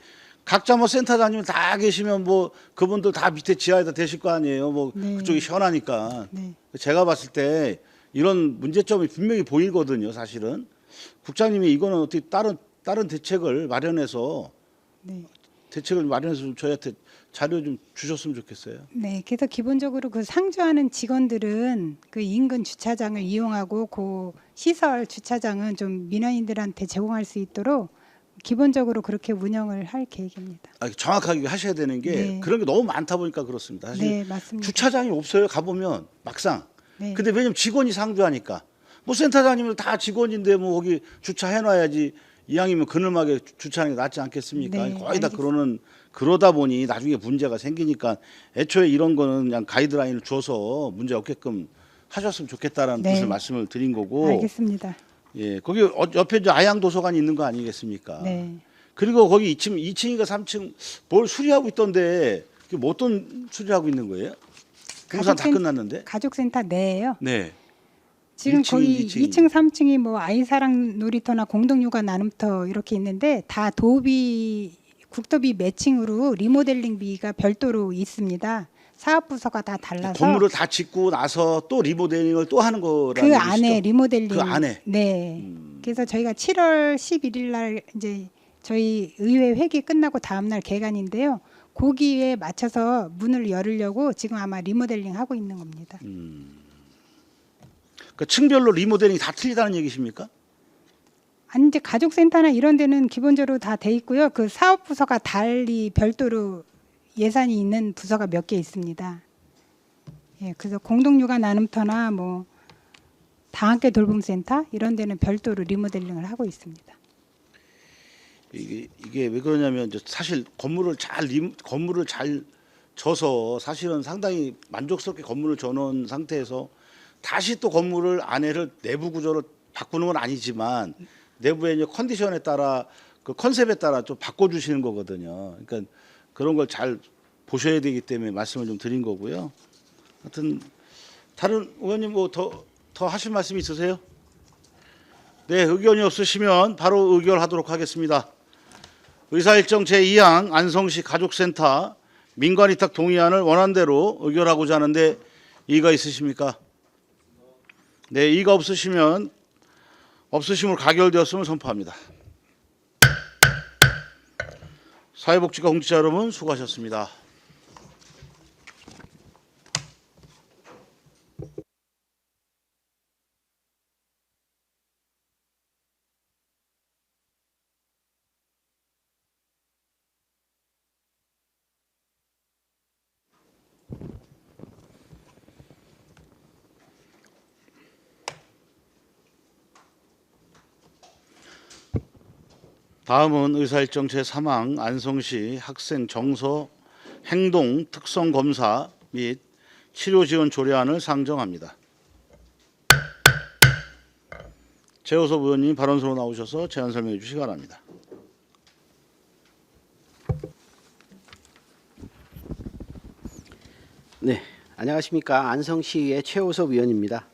각자 뭐 센터장님 다 계시면 뭐 그분들 다 밑에 지하에다 대실 거 아니에요. 뭐 네. 그쪽이 시원하니까. 네. 제가 봤을 때 이런 문제점이 분명히 보이거든요. 사실은 국장님이 이거는 어떻게 다른 대책을 마련해서 네. 좀 저희한테 자료 좀 주셨으면 좋겠어요. 네, 그래서 기본적으로 그 상주하는 직원들은 그 인근 주차장을 이용하고 그 시설 주차장은 좀 민원인들한테 제공할 수 있도록 기본적으로 그렇게 운영을 할 계획입니다. 정확하게 하셔야 되는 게 네. 그런 게 너무 많다 보니까 그렇습니다. 사실 네, 맞습니다. 주차장이 없어요. 가보면 막상. 네. 근데 왜냐면 직원이 상주하니까. 뭐 센터장님은 다 직원인데 뭐 거기 주차해놔야지 이왕이면 그늘막에 주차하는 게 낫지 않겠습니까? 네, 거의 다 알겠습니다. 그러다 보니 나중에 문제가 생기니까 애초에 이런 거는 그냥 가이드라인을 줘서 문제 없게끔 하셨으면 좋겠다라는 네. 뜻을 말씀을 드린 거고. 알겠습니다. 예, 거기 옆에 이제 아양 도서관이 있는 거 아니겠습니까? 네. 그리고 거기 2층인가 3층 뭘 수리하고 있던데 그게 뭐 어떤 수리하고 있는 거예요? 공사 다 끝났는데? 가족센터 내에요. 네. 지금 1층이, 거기 2층이. 2층, 3층이 뭐 아이사랑 놀이터나 공동육아 나눔터 이렇게 있는데 다 국도비 매칭으로 리모델링비가 별도로 있습니다. 사업 부서가 다 달라서 건물을 다 짓고 나서 또 리모델링을 또 하는 거라는 그 얘기시죠? 안에 리모델링 그 안에. 네. 그래서 저희가 7월 11일 날 이제 저희 의회 회기 끝나고 다음 날 개관인데요. 거기에 맞춰서 문을 열으려고 지금 아마 리모델링 하고 있는 겁니다. 그 층별로 리모델링이 다 틀리다는 얘기십니까? 아니 이제 가족센터나 이런 데는 기본적으로 다 돼 있고요. 그 사업 부서가 달리 별도로 예산이 있는 부서가 몇 개 있습니다. 예, 그래서 공동육아 나눔터나 뭐 다함께 돌봄센터 이런 데는 별도로 리모델링을 하고 있습니다. 이게 왜 그러냐면 이제 사실 건물을 잘 져서 사실은 상당히 만족스럽게 건물을 져놓은 상태에서 다시 또 건물을 안에를 내부 구조를 바꾸는 건 아니지만 내부의 이제 컨디션에 따라 그 컨셉에 따라 좀 바꿔주시는 거거든요. 그러니까 그런 걸 잘 보셔야 되기 때문에 말씀을 좀 드린 거고요. 하여튼 다른 의원님 뭐 더 하실 말씀 있으세요? 네, 의견이 없으시면 바로 의결하도록 하겠습니다. 의사일정 제2항 안성시 가족센터 민관위탁 동의안을 원안대로 의결하고자 하는데 이의가 있으십니까? 네, 이의가 없으시면 없으심으로 가결되었음을 선포합니다. 사회복지과 공직자 여러분 수고하셨습니다. 다음은 의사일정 제3항 안성시 학생 정서 행동 특성 검사 및 치료 지원 조례안을 상정합니다. 최호섭 의원님 발언서로 나오셔서 제안 설명해 주시기 바랍니다. 네, 안녕하십니까. 안성시의 최호섭 의원입니다.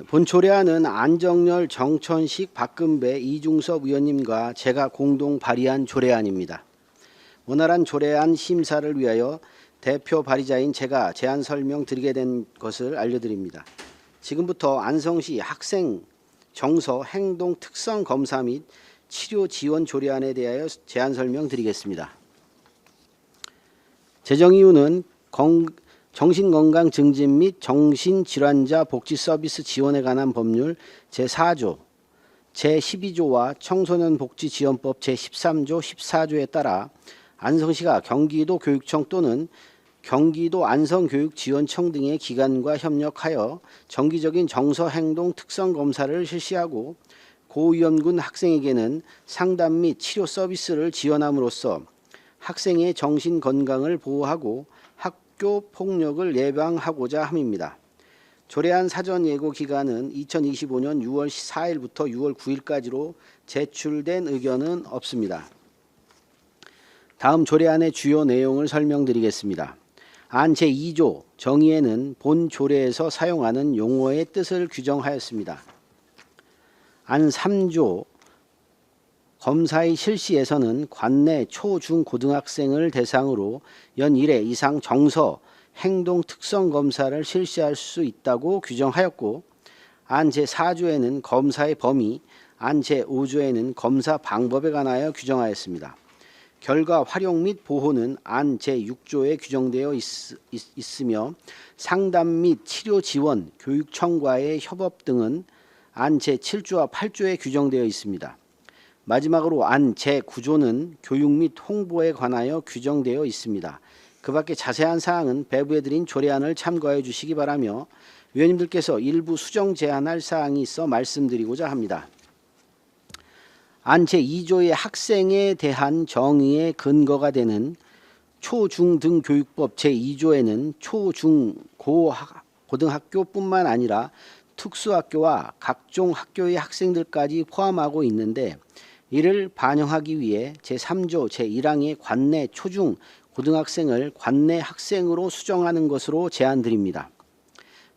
본 조례안은 안정열, 정천식, 박근배, 이중섭 의원님과 제가 공동 발의한 조례안입니다. 원활한 조례안 심사를 위하여 대표 발의자인 제가 제안 설명드리게 된 것을 알려드립니다. 지금부터 안성시 학생 정서 행동 특성 검사 및 치료 지원 조례안에 대하여 제안 설명드리겠습니다. 제정 이유는 정신건강 증진 및 정신질환자 복지 서비스 지원에 관한 법률 제4조, 제12조와 청소년복지지원법 제13조, 14조에 따라 안성시가 경기도 교육청 또는 경기도 안성교육지원청 등의 기관과 협력하여 정기적인 정서행동 특성 검사를 실시하고 고위험군 학생에게는 상담 및 치료 서비스를 지원함으로써 학생의 정신 건강을 보호하고 학교 폭력을 예방하고자 함입니다. 조례안 사전 예고 기간은 2025년 6월 4일부터 6월 9일까지로 제출된 의견은 없습니다. 다음 조례안의 주요 내용을 설명드리겠습니다. 안 제2조 정의에는 본 조례에서 사용하는 용어의 뜻을 규정하였습니다. 안 3조 검사의 실시에서는 관내 초, 중, 고등학생을 대상으로 연 1회 이상 정서, 행동 특성 검사를 실시할 수 있다고 규정하였고, 안 제4조에는 검사의 범위, 안 제5조에는 검사 방법에 관하여 규정하였습니다. 결과 활용 및 보호는 안 제6조에 규정되어 있으며 상담 및 치료 지원, 교육청과의 협업 등은 안 제7조와 8조에 규정되어 있습니다. 마지막으로 안 제9조는 교육 및 홍보에 관하여 규정되어 있습니다. 그 밖에 자세한 사항은 배부해 드린 조례안을 참고해 주시기 바라며 위원님들께서 일부 수정 제안할 사항이 있어 말씀드리고자 합니다. 안 제2조의 학생에 대한 정의의 근거가 되는 초, 중, 등 교육법 제2조에는 초, 중, 고등학교뿐만 아니라 특수학교와 각종 학교의 학생들까지 포함하고 있는데 이를 반영하기 위해 제3조 제1항의 관내 초중 고등학생을 관내 학생으로 수정하는 것으로 제안드립니다.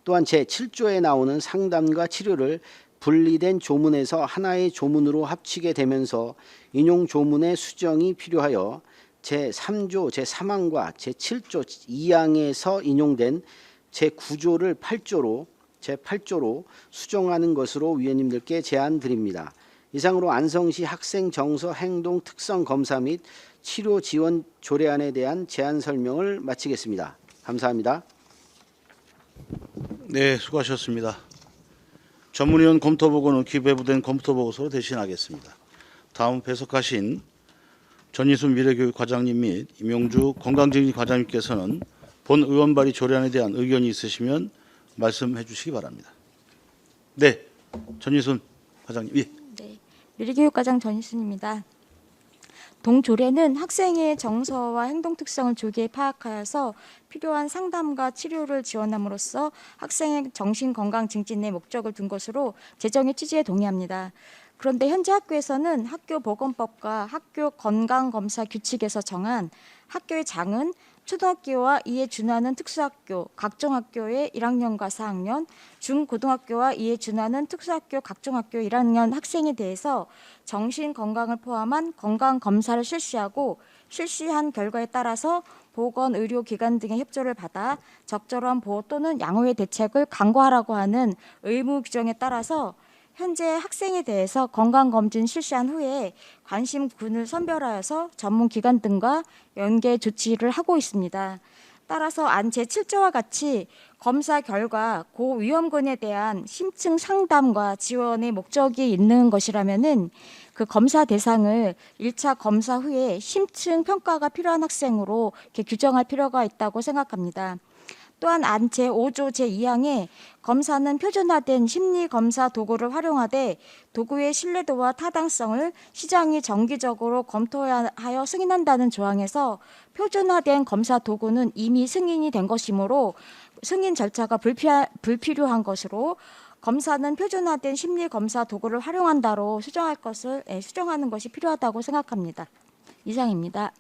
또한 제7조에 나오는 상담과 치료를 분리된 조문에서 하나의 조문으로 합치게 되면서 인용 조문의 수정이 필요하여 제3조 제3항과 제7조 2항에서 인용된 제9조를 8조로 제8조로 수정하는 것으로 위원님들께 제안드립니다. 이상으로 안성시 학생 정서 행동 특성 검사 및 치료 지원 조례안에 대한 제안 설명을 마치겠습니다. 감사합니다. 네, 수고하셨습니다. 전문위원 검토보고는 기재부된 검토보고서로 대신하겠습니다. 다음 배석하신 전희순 미래교육과장님 및 임용주 건강증진과장님께서는 본 의원 발의 조례안에 대한 의견이 있으시면 말씀해 주시기 바랍니다. 네, 전희순 과장님. 예. 네, 미래교육과장 전희순입니다. 동조례는 학생의 정서와 행동 특성을 조기에 파악하여서 필요한 상담과 치료를 지원함으로써 학생의 정신건강 증진의 목적을 둔 것으로 제정의 취지에 동의합니다. 그런데 현재 학교에서는 학교보건법과 학교 건강검사 규칙에서 정한 학교의 장은 초등학교와 이에 준하는 특수학교, 각종 학교의 1학년과 4학년, 중고등학교와 이에 준하는 특수학교, 각종 학교 1학년 학생에 대해서 정신건강을 포함한 건강검사를 실시하고 실시한 결과에 따라서 보건의료기관 등의 협조를 받아 적절한 보호 또는 양호의 대책을 강구하라고 하는 의무 규정에 따라서 현재 학생에 대해서 건강검진 실시한 후에 관심군을 선별하여서 전문기관 등과 연계 조치를 하고 있습니다. 따라서 안 제7조와 같이 검사 결과 고위험군에 대한 심층 상담과 지원의 목적이 있는 것이라면은 그 검사 대상을 1차 검사 후에 심층 평가가 필요한 학생으로 이렇게 규정할 필요가 있다고 생각합니다. 또한 안 제5조 제2항에 검사는 표준화된 심리검사 도구를 활용하되 도구의 신뢰도와 타당성을 시장이 정기적으로 검토하여 승인한다는 조항에서 표준화된 검사 도구는 이미 승인이 된 것이므로 승인 절차가 불필요한 것으로 검사는 표준화된 심리검사 도구를 활용한다로 수정하는 것이 필요하다고 생각합니다. 이상입니다.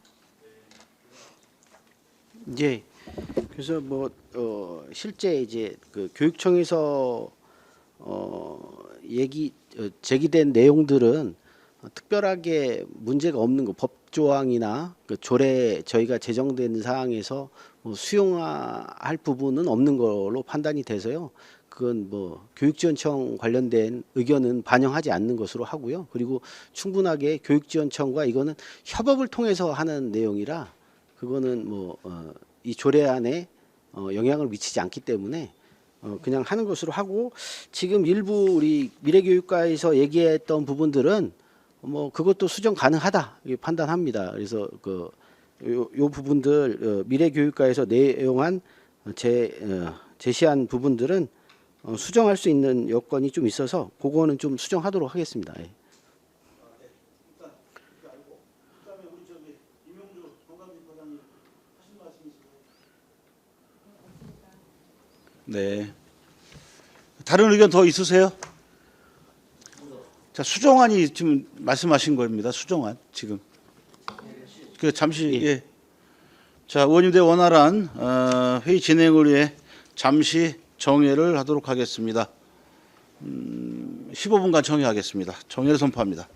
예. 그래서 실제 이제 그 교육청에서 제기된 내용들은 특별하게 문제가 없는 거 법조항이나 그 조례 저희가 제정된 사항에서 수용할 부분은 없는 걸로 판단이 돼서요. 그건 교육지원청 관련된 의견은 반영하지 않는 것으로 하고요. 그리고 충분하게 교육지원청과 이거는 협업을 통해서 하는 내용이라 그거는 이 조례안에 영향을 미치지 않기 때문에 그냥 하는 것으로 하고 지금 일부 우리 미래교육과에서 얘기했던 부분들은 그것도 수정 가능하다 판단합니다. 그래서 요 부분들 미래교육과에서 내용한 제시한 부분들은 수정할 수 있는 여건이 좀 있어서 그거는 좀 수정하도록 하겠습니다. 예. 네. 다른 의견 더 있으세요? 자, 수정안이 지금 말씀하신 겁니다. 수정안 지금. 잠시 예. 자, 의원님들 원활한 회의 진행을 위해 잠시 정회를 하도록 하겠습니다. 15분간 정회하겠습니다. 정회를 선포합니다.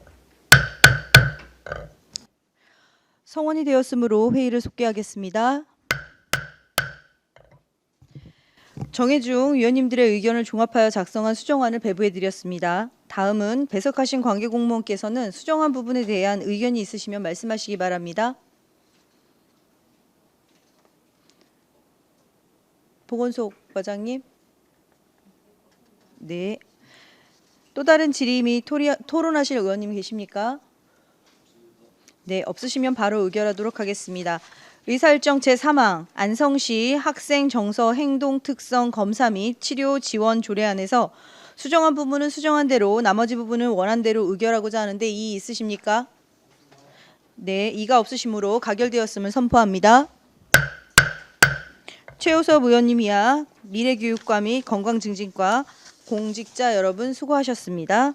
성원이 되었으므로 회의를 속개하겠습니다. 정회 중 위원님들의 의견을 종합하여 작성한 수정안을 배부해 드렸습니다. 다음은 배석하신 관계공무원께서는 수정안 부분에 대한 의견이 있으시면 말씀하시기 바랍니다. 보건속 과장님. 네. 또 다른 질의 및 토론하실 의원님 계십니까? 네, 없으시면 바로 의결하도록 하겠습니다. 의사일정 제3항 안성시 학생 정서 행동 특성 검사 및 치료 지원 조례안에서 수정한 부분은 수정한 대로 나머지 부분은 원한 대로 의결하고자 하는데 이의 있으십니까? 네, 이가 없으시므로 가결되었음을 선포합니다. 최우섭 의원님이야 미래교육과 및 건강증진과 공직자 여러분 수고하셨습니다.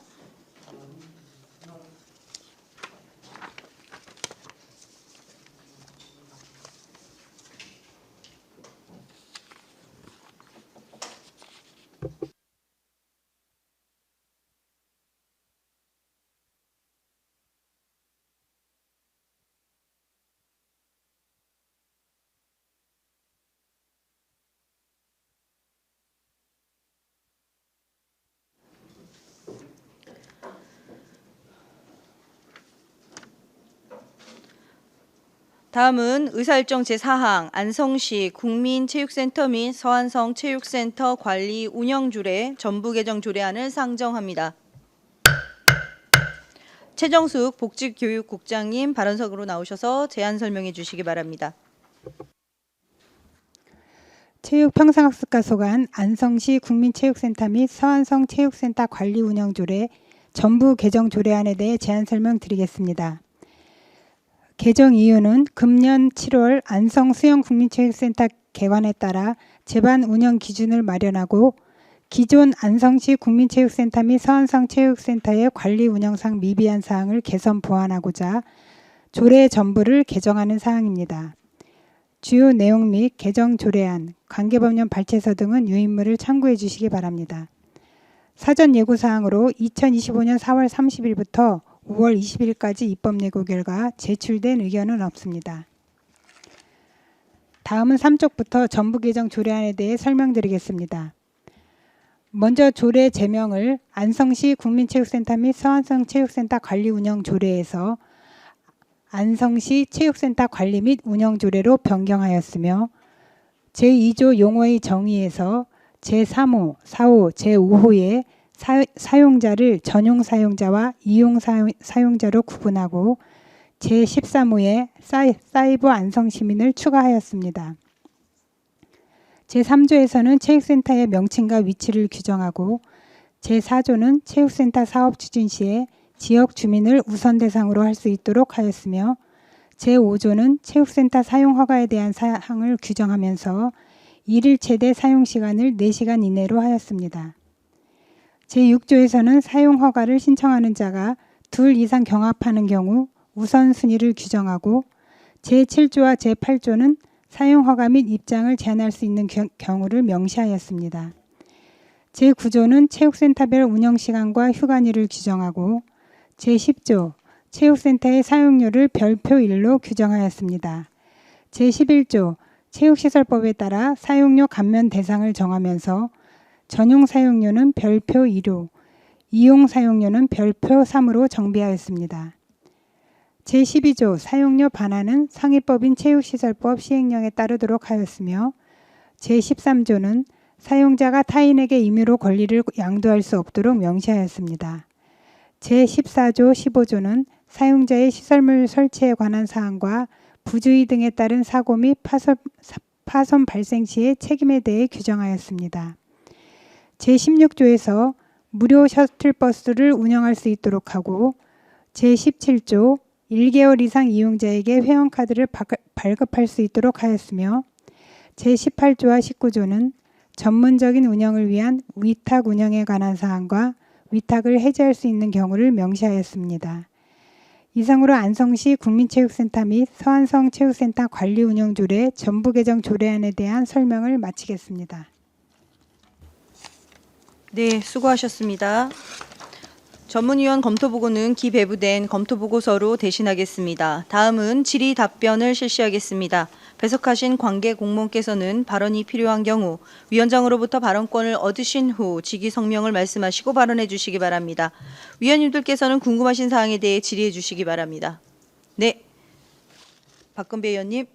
다음은 의사일정 제4항 안성시 국민체육센터 및 서안성 체육센터 관리 운영조례 전부 개정 조례안을 상정합니다. 최정숙 복지교육국장님 발언석으로 나오셔서 제안 설명해 주시기 바랍니다. 체육평생학습과 소관 안성시 국민체육센터 및 서안성 체육센터 관리 운영조례 전부 개정 조례안에 대해 제안 설명드리겠습니다. 개정 이유는 금년 7월 안성 수영 국민체육센터 개관에 따라 제반 운영 기준을 마련하고 기존 안성시 국민체육센터 및 서안성 체육센터의 관리 운영상 미비한 사항을 개선 보완하고자 조례 전부를 개정하는 사항입니다. 주요 내용 및 개정 조례안, 관계법령 발췌서 등은 유인물을 참고해 주시기 바랍니다. 사전 예고 사항으로 2025년 4월 30일부터 5월 20일까지 입법 예고 결과 제출된 의견은 없습니다. 다음은 3쪽부터 전부 개정 조례안에 대해 설명드리겠습니다. 먼저 조례 제명을 안성시 국민체육센터 및 서안성 체육센터 관리 운영 조례에서 안성시 체육센터 관리 및 운영 조례로 변경하였으며 제2조 용어의 정의에서 제3호, 4호, 제5호의 사용자를 전용 사용자와 이용 사용자로 구분하고 제13호에 사이버 안성 시민을 추가하였습니다. 제3조에서는 체육센터의 명칭과 위치를 규정하고 제4조는 체육센터 사업 추진 시에 지역 주민을 우선 대상으로 할 수 있도록 하였으며 제5조는 체육센터 사용 허가에 대한 사항을 규정하면서 일일 최대 사용 시간을 4시간 이내로 하였습니다. 제6조에서는 사용 허가를 신청하는 자가 2 이상 경합하는 경우 우선순위를 규정하고 제7조와 제8조는 사용 허가 및 입장을 제한할 수 있는 경우를 명시하였습니다. 제9조는 체육센터별 운영시간과 휴관일을 규정하고 제10조 체육센터의 사용료를 별표 1로 규정하였습니다. 제11조 체육시설법에 따라 사용료 감면 대상을 정하면서 전용 사용료는 별표 2로, 이용 사용료는 별표 3으로 정비하였습니다. 제12조 사용료 반환은 상위법인 체육시설법 시행령에 따르도록 하였으며 제13조는 사용자가 타인에게 임의로 권리를 양도할 수 없도록 명시하였습니다. 제14조 15조는 사용자의 시설물 설치에 관한 사항과 부주의 등에 따른 사고 및 파손 발생 시의 책임에 대해 규정하였습니다. 제16조에서 무료 셔틀버스를 운영할 수 있도록 하고 제17조 1개월 이상 이용자에게 회원카드를 발급할 수 있도록 하였으며 제18조와 19조는 전문적인 운영을 위한 위탁 운영에 관한 사항과 위탁을 해제할 수 있는 경우를 명시하였습니다. 이상으로 안성시 국민체육센터 및 서안성 체육센터 관리 운영 조례 전부 개정 조례안에 대한 설명을 마치겠습니다. 네, 수고하셨습니다. 전문위원 검토보고는 기배부된 검토보고서로 대신하겠습니다. 다음은 질의 답변을 실시하겠습니다. 배석하신 관계 공무원께서는 발언이 필요한 경우 위원장으로부터 발언권을 얻으신 후 직위 성명을 말씀하시고 발언해 주시기 바랍니다. 위원님들께서는 궁금하신 사항에 대해 질의해 주시기 바랍니다. 네, 박근배 의원님.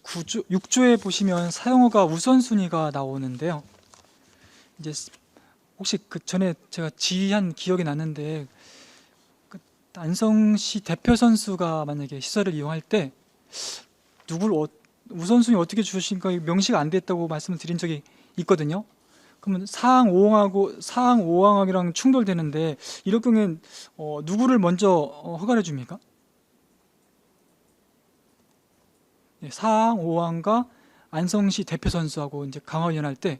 6조에 보시면 사용허가 우선순위가 나오는데요. 이제 혹시 그 전에 제가 지휘한 기억이 나는데 그 안성시 대표 선수가 만약에 시설을 이용할 때 누구를 우선순위 어떻게 주신가 명시가 안 됐다고 말씀을 드린 적이 있거든요. 그러면 사항 5항이랑 충돌되는데 이럴 경우엔 누구를 먼저 허가를 줍니까? 네, 사항 5항과 안성시 대표 선수하고 이제 강화위원 할 때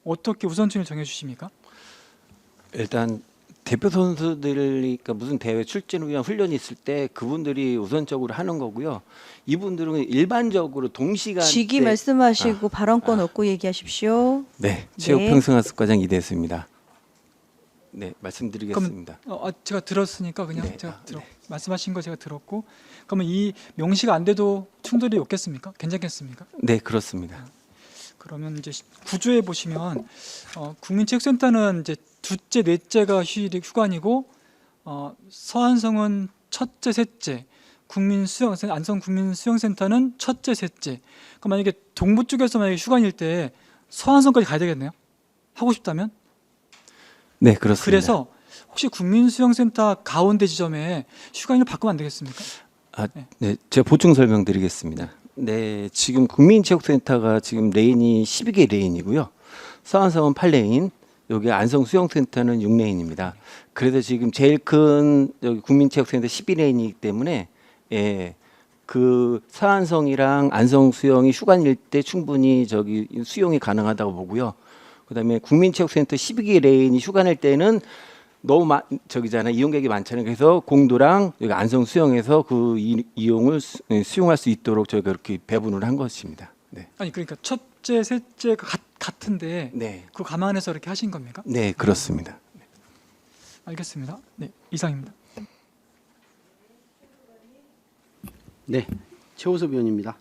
어떻게 우선순위를 정해주십니까? 일단 대표 선수들이 무슨 대회 출전을 위한 훈련이 있을 때 그분들이 우선적으로 하는 거고요. 이분들은 일반적으로 동시간대 직위 말씀하시고 발언권 얻고 얘기하십시오. 네, 체육평생학습과장 이대수입니다. 네, 말씀드리겠습니다. 그럼 제가 들었으니까 그냥 네, 제가 네. 말씀하신 거 제가 들었고 그러면 이 명시가 안 돼도 충돌이 없겠습니까? 괜찮겠습니까? 네, 그렇습니다. 그러면 이제 9조에 보시면 국민체육센터는 이제 둘째, 넷째가 휴관이고 서안성은 첫째, 셋째, 안성 국민수영센터는 첫째, 셋째. 그럼 만약에 동부 쪽에서 만약에 휴관일 때 서안성까지 가야 되겠네요. 하고 싶다면. 네, 그렇습니다. 그래서 혹시 국민수영센터 가운데 지점에 휴관을 바꾸면 안 되겠습니까? 네, 제가 보충 설명드리겠습니다. 네, 지금 국민체육센터가 지금 레인이 12개 레인이고요. 서안성은 8레인, 여기 안성수영센터는 6레인입니다. 그래서 지금 제일 큰 여기 국민체육센터 12레인이기 때문에 그 서안성이랑 안성수영이 휴관일 때 충분히 저기 수용이 가능하다고 보고요. 그다음에 국민체육센터 12개 레인이 휴관일 때는 너무 저기잖아요. 이용객이 많잖아요. 그래서 공도랑 여기 안성수영에서 그 이용을 수용할 수 있도록 저희가 그렇게 배분을 한 것입니다. 네. 아니 그러니까 첫째, 셋째가 같은데 네. 그거 감안해서 이렇게 하신 겁니까? 네, 그렇습니다. 알겠습니다. 네, 이상입니다. 네, 최호섭 의원입니다.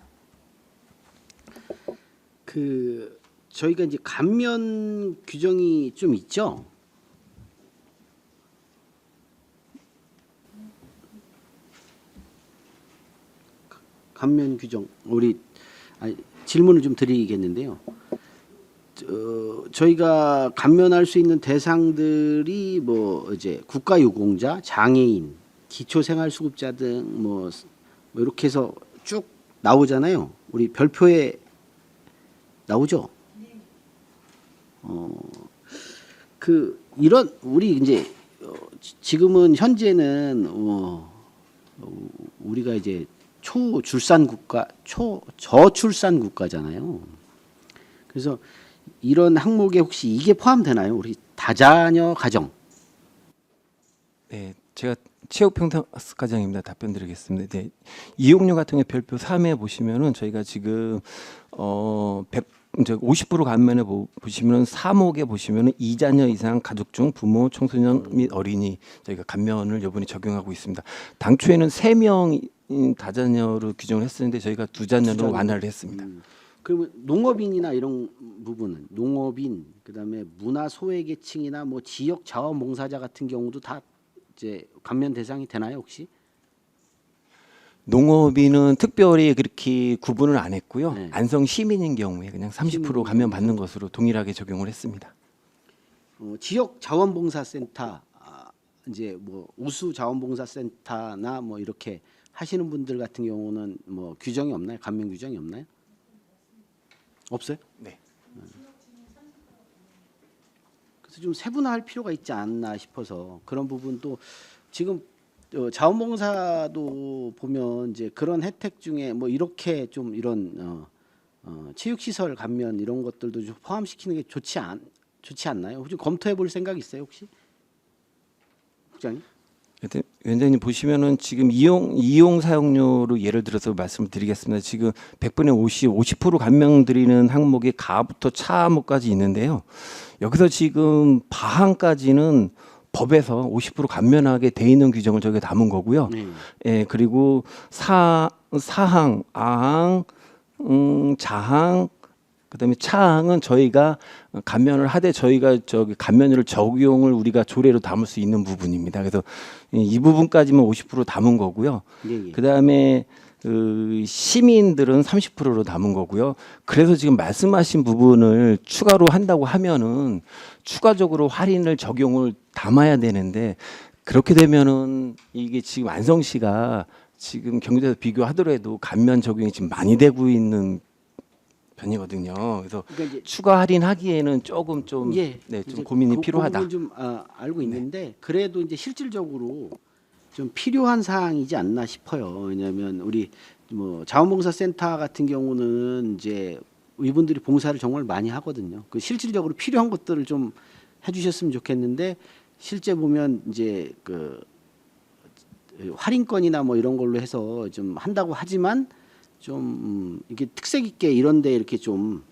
저희가 이제 감면 규정이 좀 있죠. 감면 규정 질문을 좀 드리겠는데요. 저희가 감면할 수 있는 대상들이 뭐 이제 국가유공자, 장애인, 기초생활수급자 등 뭐 이렇게 해서 쭉 나오잖아요. 우리 별표에 나오죠. 이런 우리 이제 지금은 현재는 우리가 이제 초출산 국가, 저출산 국가잖아요. 그래서 이런 항목에 혹시 이게 포함되나요? 우리 다자녀 가정. 네, 제가 체육평가과장입니다. 답변드리겠습니다. 네, 이용료 같은 게 별표 3에 보시면은 저희가 지금 50% 감면에 보시면은 3호에 보시면은 2자녀 이상 가족 중 부모, 청소년 및 어린이 저희가 감면을 이번에 적용하고 있습니다. 당초에는 3명 다자녀로 규정을 했었는데 저희가 2자녀로 완화를 했습니다. 그러면 농업인이나 이런 부분은 농업인, 그다음에 문화 소외계층이나 뭐 지역 자원봉사자 같은 경우도 다 이제 감면 대상이 되나요 혹시? 농업인은 특별히 그렇게 구분을 안 했고요. 네. 안성 시민인 경우에 그냥 30% 감면 받는 것으로 동일하게 적용을 했습니다. 지역 자원봉사센터 이제 뭐 우수 자원봉사센터나 뭐 이렇게 하시는 분들 같은 경우는 뭐 규정이 없나요? 감면 규정이 없나요? 없어요? 네. 그래서 좀 세분화할 필요가 있지 않나 싶어서 그런 부분도 지금 자원봉사도 보면 이제 그런 혜택 중에 뭐 이렇게 좀 이런 체육시설 감면 이런 것들도 좀 포함시키는 게 좋지 않나요? 혹시 검토해 볼 생각 있어요 혹시? 국장님? 위원장님 보시면은 지금 이용 사용료로 예를 들어서 말씀을 드리겠습니다. 지금 100분의 50% 감면 드리는 항목이 가부터 차목까지 있는데요. 여기서 지금 바항까지는 법에서 50% 감면하게 돼 있는 규정을 저희가 담은 거고요. 예, 그리고 사항, 아항, 자항, 그다음에 차항은 저희가 감면을 하되 저희가 감면료를 적용을 우리가 조례로 담을 수 있는 부분입니다. 그래서 이 부분까지만 50% 담은 거고요. 예. 그다음에 시민들은 30%로 담은 거고요. 그래서 지금 말씀하신 부분을 추가로 한다고 하면은 추가적으로 할인을 적용을 담아야 되는데 그렇게 되면은 이게 지금 안성시가 지금 경제에서 비교하더라도 감면 적용이 지금 많이 되고 있는 편이거든요. 그래서 그러니까 추가 할인하기에는 조금 좀 고민이 필요하다. 그 부분 좀 알고 있는데 그래도 이제 실질적으로 좀 필요한 사항이지 않나 싶어요. 왜냐하면 우리 뭐 자원봉사센터 같은 경우는 이제 이분들이 봉사를 정말 많이 하거든요. 그 실질적으로 필요한 것들을 좀 해주셨으면 좋겠는데 실제 보면 이제 그 할인권이나 뭐 이런 걸로 해서 좀 한다고 하지만 좀 이게 특색 있게 이런데 이렇게 좀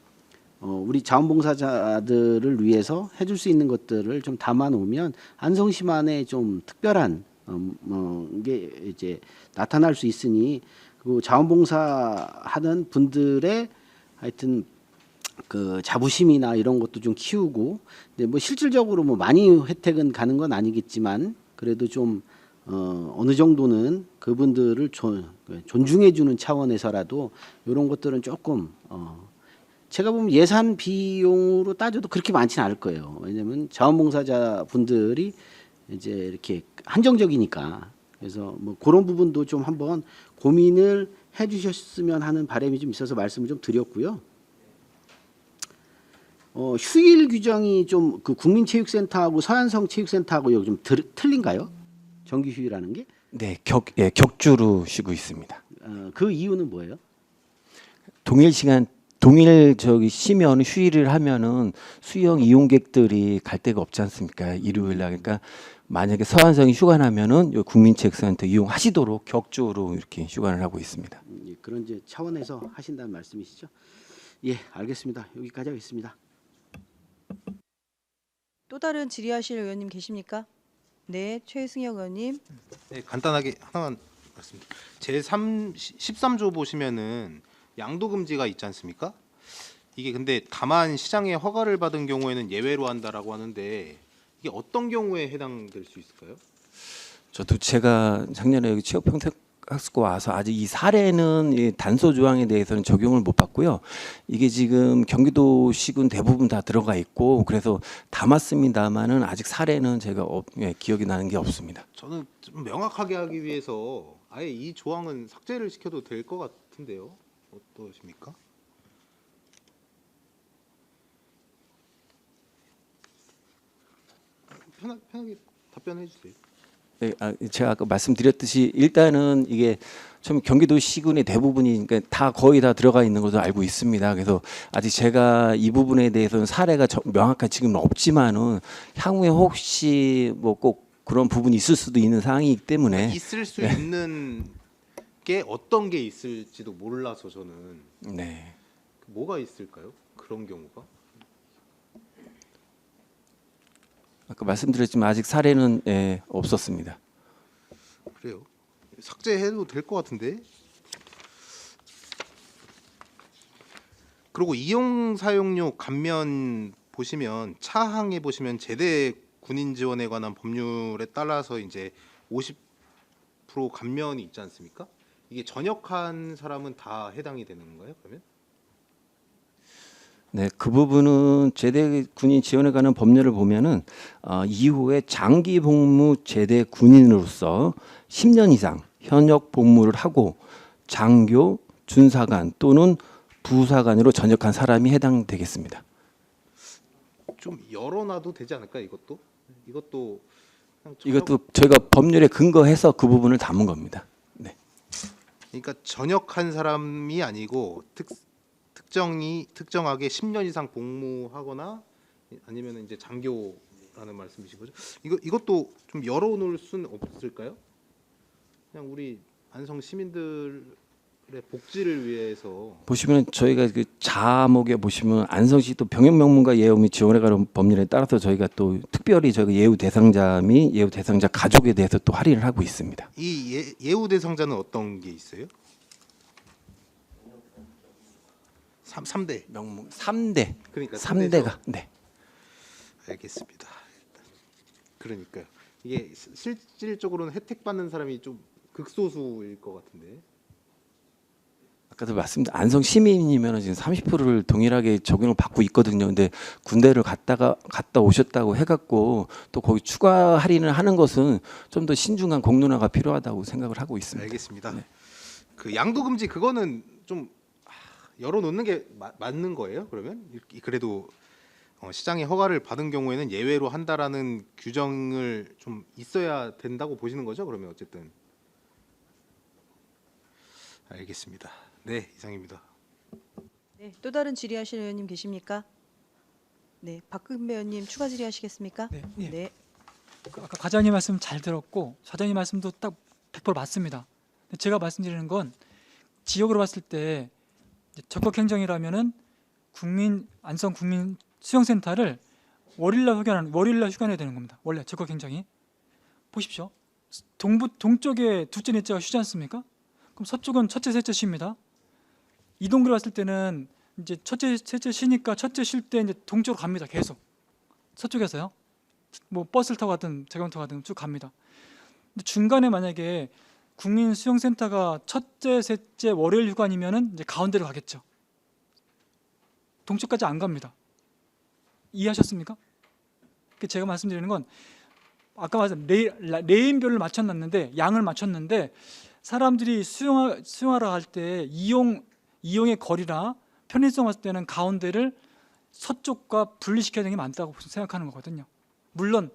우리 자원봉사자들을 위해서 해줄 수 있는 것들을 좀 담아 놓으면 안성시만의 좀 특별한 게 이제 나타날 수 있으니 그 자원봉사하는 분들의 하여튼 그 자부심이나 이런 것도 좀 키우고 근데 뭐 실질적으로 뭐 많이 혜택은 가는 건 아니겠지만 그래도 좀 어느 정도는 그분들을 존중해주는 차원에서라도 이런 것들은 조금 제가 보면 예산 비용으로 따져도 그렇게 많지는 않을 거예요. 왜냐하면 자원봉사자 분들이 이제 이렇게 한정적이니까. 그래서 뭐 그런 부분도 좀 한번 고민을 해주셨으면 하는 바람이 좀 있어서 말씀을 좀 드렸고요. 휴일 규정이 좀 그 국민체육센터하고 서안성 체육센터하고 여기 좀 틀린가요? 정기 휴일하는 게? 네, 격주로 쉬고 있습니다. 그 이유는 뭐예요? 동일 시간 동일 쉬면 휴일을 하면은 수영 이용객들이 갈 데가 없지 않습니까? 일요일 날. 그러니까 만약에 서안성이 휴관하면은 요 국민체육센터 이용하시도록 격주로 이렇게 휴관을 하고 있습니다. 예, 그런 이제 차원에서 하신다는 말씀이시죠? 예, 알겠습니다. 여기까지 하겠습니다. 또 다른 질의하실 의원님 계십니까? 네, 최승혁 의원님. 네, 간단하게 하나만 말씀드립니다. 제13조 보시면은 양도 금지가 있지 않습니까? 이게 근데 다만 시장에 허가를 받은 경우에는 예외로 한다라고 하는데 이게 어떤 경우에 해당될 수 있을까요? 저도 제가 작년에 여기 취업평택학습고 와서 아직 이 사례는 이 단서 조항에 대해서는 적용을 못 받고요. 이게 지금 경기도시군 대부분 다 들어가 있고 그래서 담았습니다만은 아직 사례는 제가 기억이 나는 게 없습니다. 저는 좀 명확하게 하기 위해서 아예 이 조항은 삭제를 시켜도 될 것 같은데요. 어떠십니까? 편하게 답변해 주세요. 네, 제가 아까 말씀드렸듯이 일단은 이게 좀 경기도시군의 대부분이 그러니까 다 거의 다 들어가 있는 것으로 알고 있습니다. 그래서 아직 제가 이 부분에 대해서는 사례가 명확한 지금은 없지만은 향후에 혹시 뭐 꼭 그런 부분이 있을 수도 있는 상황이기 때문에 있을 수 있는 게 어떤 게 있을지도 몰라서 저는 네. 뭐가 있을까요? 그런 경우가? 아까 말씀드렸지만 아직 사례는 없었습니다. 그래요. 삭제해도 될 것 같은데. 그리고 이용 사용료 감면 보시면 차항에 보시면 제대 군인 지원에 관한 법률에 따라서 이제 50% 감면이 있지 않습니까? 이게 전역한 사람은 다 해당이 되는 건가요? 그러면? 네, 그 부분은 제대 군인 지원에 관한 법률을 보면은 이후에 장기 복무 제대 군인으로서 10년 이상 현역 복무를 하고 장교, 준사관 또는 부사관으로 전역한 사람이 해당되겠습니다. 좀 열어놔도 되지 않을까 이것도? 이것도 그냥 이것도 저희가 법률에 근거해서 그 부분을 담은 겁니다. 네. 그러니까 전역한 사람이 아니고 특정하게 10년 이상 복무하거나 아니면 이제 장교라는 말씀이신 거죠? 이것도 좀 열어놓을 수는 없을까요? 그냥 우리 안성 시민들의 복지를 위해서 보시면 저희가 그 자목에 보시면 안성시 또 병역명문과 예우 및 지원에 관한 법률에 따라서 저희가 또 특별히 저희가 예우 대상자 및 예우 대상자 가족에 대해서 또 할인을 하고 있습니다. 이 예우 대상자는 어떤 게 있어요? 3대 명문 3대. 그러니까 3대가 네. 알겠습니다. 그러니까요. 이게 실질적으로는 혜택 받는 사람이 좀 극소수일 것 같은데. 아까도 말씀드린 안성 시민이면 지금 30%를 동일하게 적용을 받고 있거든요. 근데 군대를 갔다 오셨다고 해갖고 또 거기 추가 할인을 하는 것은 좀 더 신중한 공론화가 필요하다고 생각을 하고 있습니다. 알겠습니다. 네. 그 양도 금지 그거는 좀 열어놓는 게 맞는 거예요? 그러면 그래도 시장에 허가를 받은 경우에는 예외로 한다라는 규정을 좀 있어야 된다고 보시는 거죠? 그러면 어쨌든 알겠습니다. 네, 이상입니다. 네, 또 다른 질의하실 의원님 계십니까? 네, 박근배 의원님 추가 질의하시겠습니까? 네, 예. 네. 아까 과장님 말씀 잘 들었고 사장님 말씀도 딱 100% 맞습니다. 근데 제가 말씀드리는 건 지역으로 봤을 때 적극 행정이라면은 안성 국민 수영센터를 월요일날 휴관해야 되는 겁니다. 원래 적극 행정이 보십시오. 동쪽에 둘째 넷째가 쉬지 않습니까? 그럼 서쪽은 첫째 셋째 쉽니다. 이동구로 봤을 때는 이제 첫째 셋째 쉬니까 첫째 쉴 때 이제 동쪽으로 갑니다. 계속 서쪽에서요. 뭐 버스를 타고 가든 대중교통 타고 가든 쭉 갑니다. 근데 중간에 만약에 국민수용센터가 첫째, 셋째 월요일 휴관이면은 이제 가운데로 가겠죠. 동쪽까지 안 갑니다. 이해하셨습니까? 제가 말씀드리는 건 아까 말씀 레인별을 맞춰놨는데 양을 맞췄는데 사람들이 수용하러 갈 때 이용의 거리나 편의성 봤을 때는 가운데를 서쪽과 분리시켜야 되는 게 많다고 생각하는 거거든요. 물론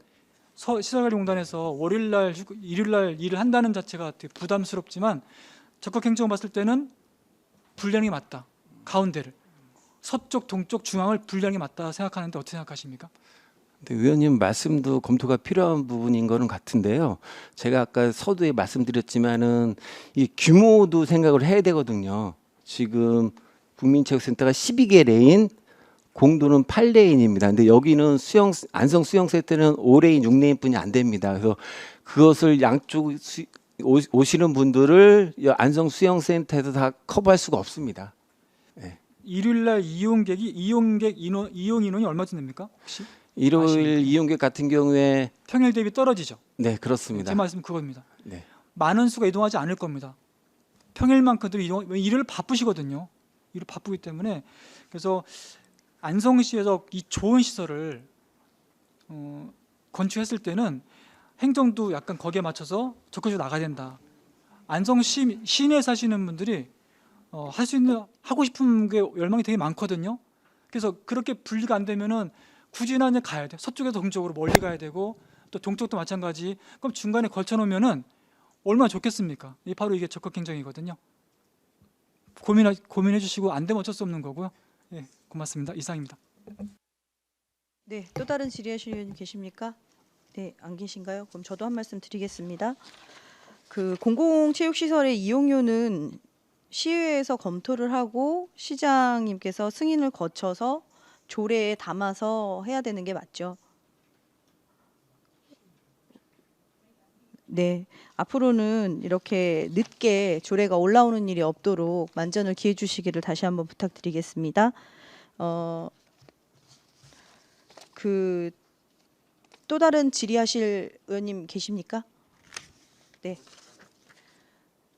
시설관리공단에서 월요일날, 일요일날 일을 한다는 자체가 되게 부담스럽지만 적극 행정을 봤을 때는 분리하는 게 맞다. 가운데를 서쪽, 동쪽, 중앙을 분리하는 게 맞다 생각하는데 어떻게 생각하십니까? 네, 의원님 말씀도 검토가 필요한 부분인 거는 같은데요. 제가 아까 서두에 말씀드렸지만은 이 규모도 생각을 해야 되거든요. 지금 국민체육센터가 12개 레인, 공도는 8레인입니다. 근데 여기는 안성 수영센터는 5레인, 6레인뿐이 안 됩니다. 그래서 그것을 양쪽 오시는 분들을 안성 수영센터에서 다 커버할 수가 없습니다. 네. 일요일날 이용 인원이 얼마쯤 됩니까? 혹시? 일요일 이용객 같은 경우에 평일 대비 떨어지죠. 네, 그렇습니다. 제 말씀 그겁니다. 네. 많은 수가 이동하지 않을 겁니다. 평일만큼도 일요일 바쁘시거든요. 일요일 바쁘기 때문에 그래서 안성시에서 이 좋은 시설을 건축했을 때는 행정도 약간 거기에 맞춰서 적극적으로 나가야 된다. 안성시 시내에 사시는 분들이 하고 싶은 게 열망이 되게 많거든요. 그래서 그렇게 분리가 안 되면은 굳이 이제 가야 돼. 서쪽에서 동쪽으로 멀리 가야 되고 또 동쪽도 마찬가지. 그럼 중간에 걸쳐 놓으면은 얼마나 좋겠습니까? 바로 이게 적극 행정이거든요. 고민해 주시고 안 되면 어쩔 수 없는 거고요. 예, 고맙습니다. 이상입니다. 네, 또 다른 질의하실 의원님 계십니까? 네, 안 계신가요? 그럼 저도 한 말씀 드리겠습니다. 그 공공체육시설의 이용료는 시의회에서 검토를 하고 시장님께서 승인을 거쳐서 조례에 담아서 해야 되는 게 맞죠. 네, 앞으로는 이렇게 늦게 조례가 올라오는 일이 없도록 만전을 기해 주시기를 다시 한번 부탁드리겠습니다. 또 다른 질의하실 의원님 계십니까? 네,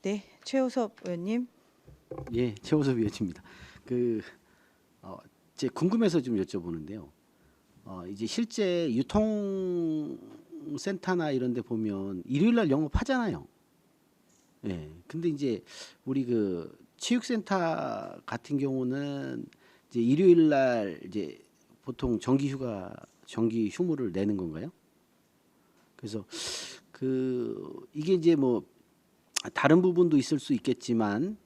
네, 최호섭 의원님. 예, 최호섭 위원입니다. 제 궁금해서 좀 여쭤보는데요. 이제 실제 유통센터나 이런 데 보면 일요일 날 영업하잖아요. 예. 근데 이제 우리 그 체육센터 같은 경우는 이제 일요일 날 이제 보통 정기 휴무를 내는 건가요? 그래서 이게 이제 뭐 다른 부분도 있을 수 있겠지만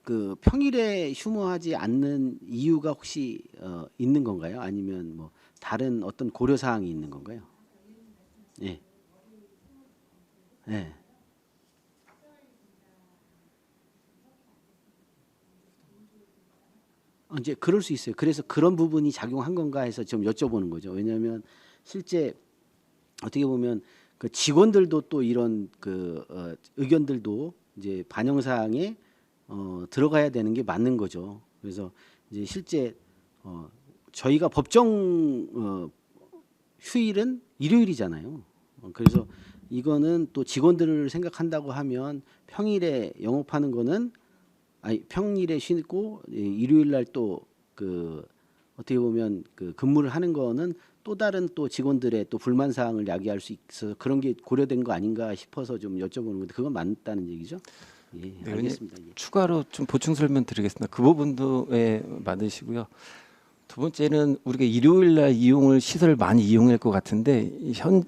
그 평일에 휴무하지 않는 이유가 혹시 있는 건가요? 아니면 뭐 다른 어떤 고려 사항이 있는 건가요? 예. 예. 이제 그럴 수 있어요. 그래서 그런 부분이 작용한 건가 해서 좀 여쭤보는 거죠. 왜냐하면 실제 어떻게 보면 그 직원들도 또 이런 의견들도 이제 반영 사항에 들어가야 되는 게 맞는 거죠. 그래서 이제 실제 저희가 법정 휴일은 일요일이잖아요. 그래서 이거는 또 직원들을 생각한다고 하면 평일에 영업하는 거는 평일에 쉬고 일요일 날 또 어떻게 보면 근무를 하는 거는 또 다른 또 직원들의 또 불만 사항을 야기할 수 있어서 그런 게 고려된 거 아닌가 싶어서 좀 여쭤보는 건데 그건 맞다는 얘기죠? 예, 네, 알겠습니다. 예. 추가로 좀 보충 설명드리겠습니다. 그 부분도 맞으시고요. 두 번째는 우리가 일요일 날 시설을 많이 이용할 것 같은데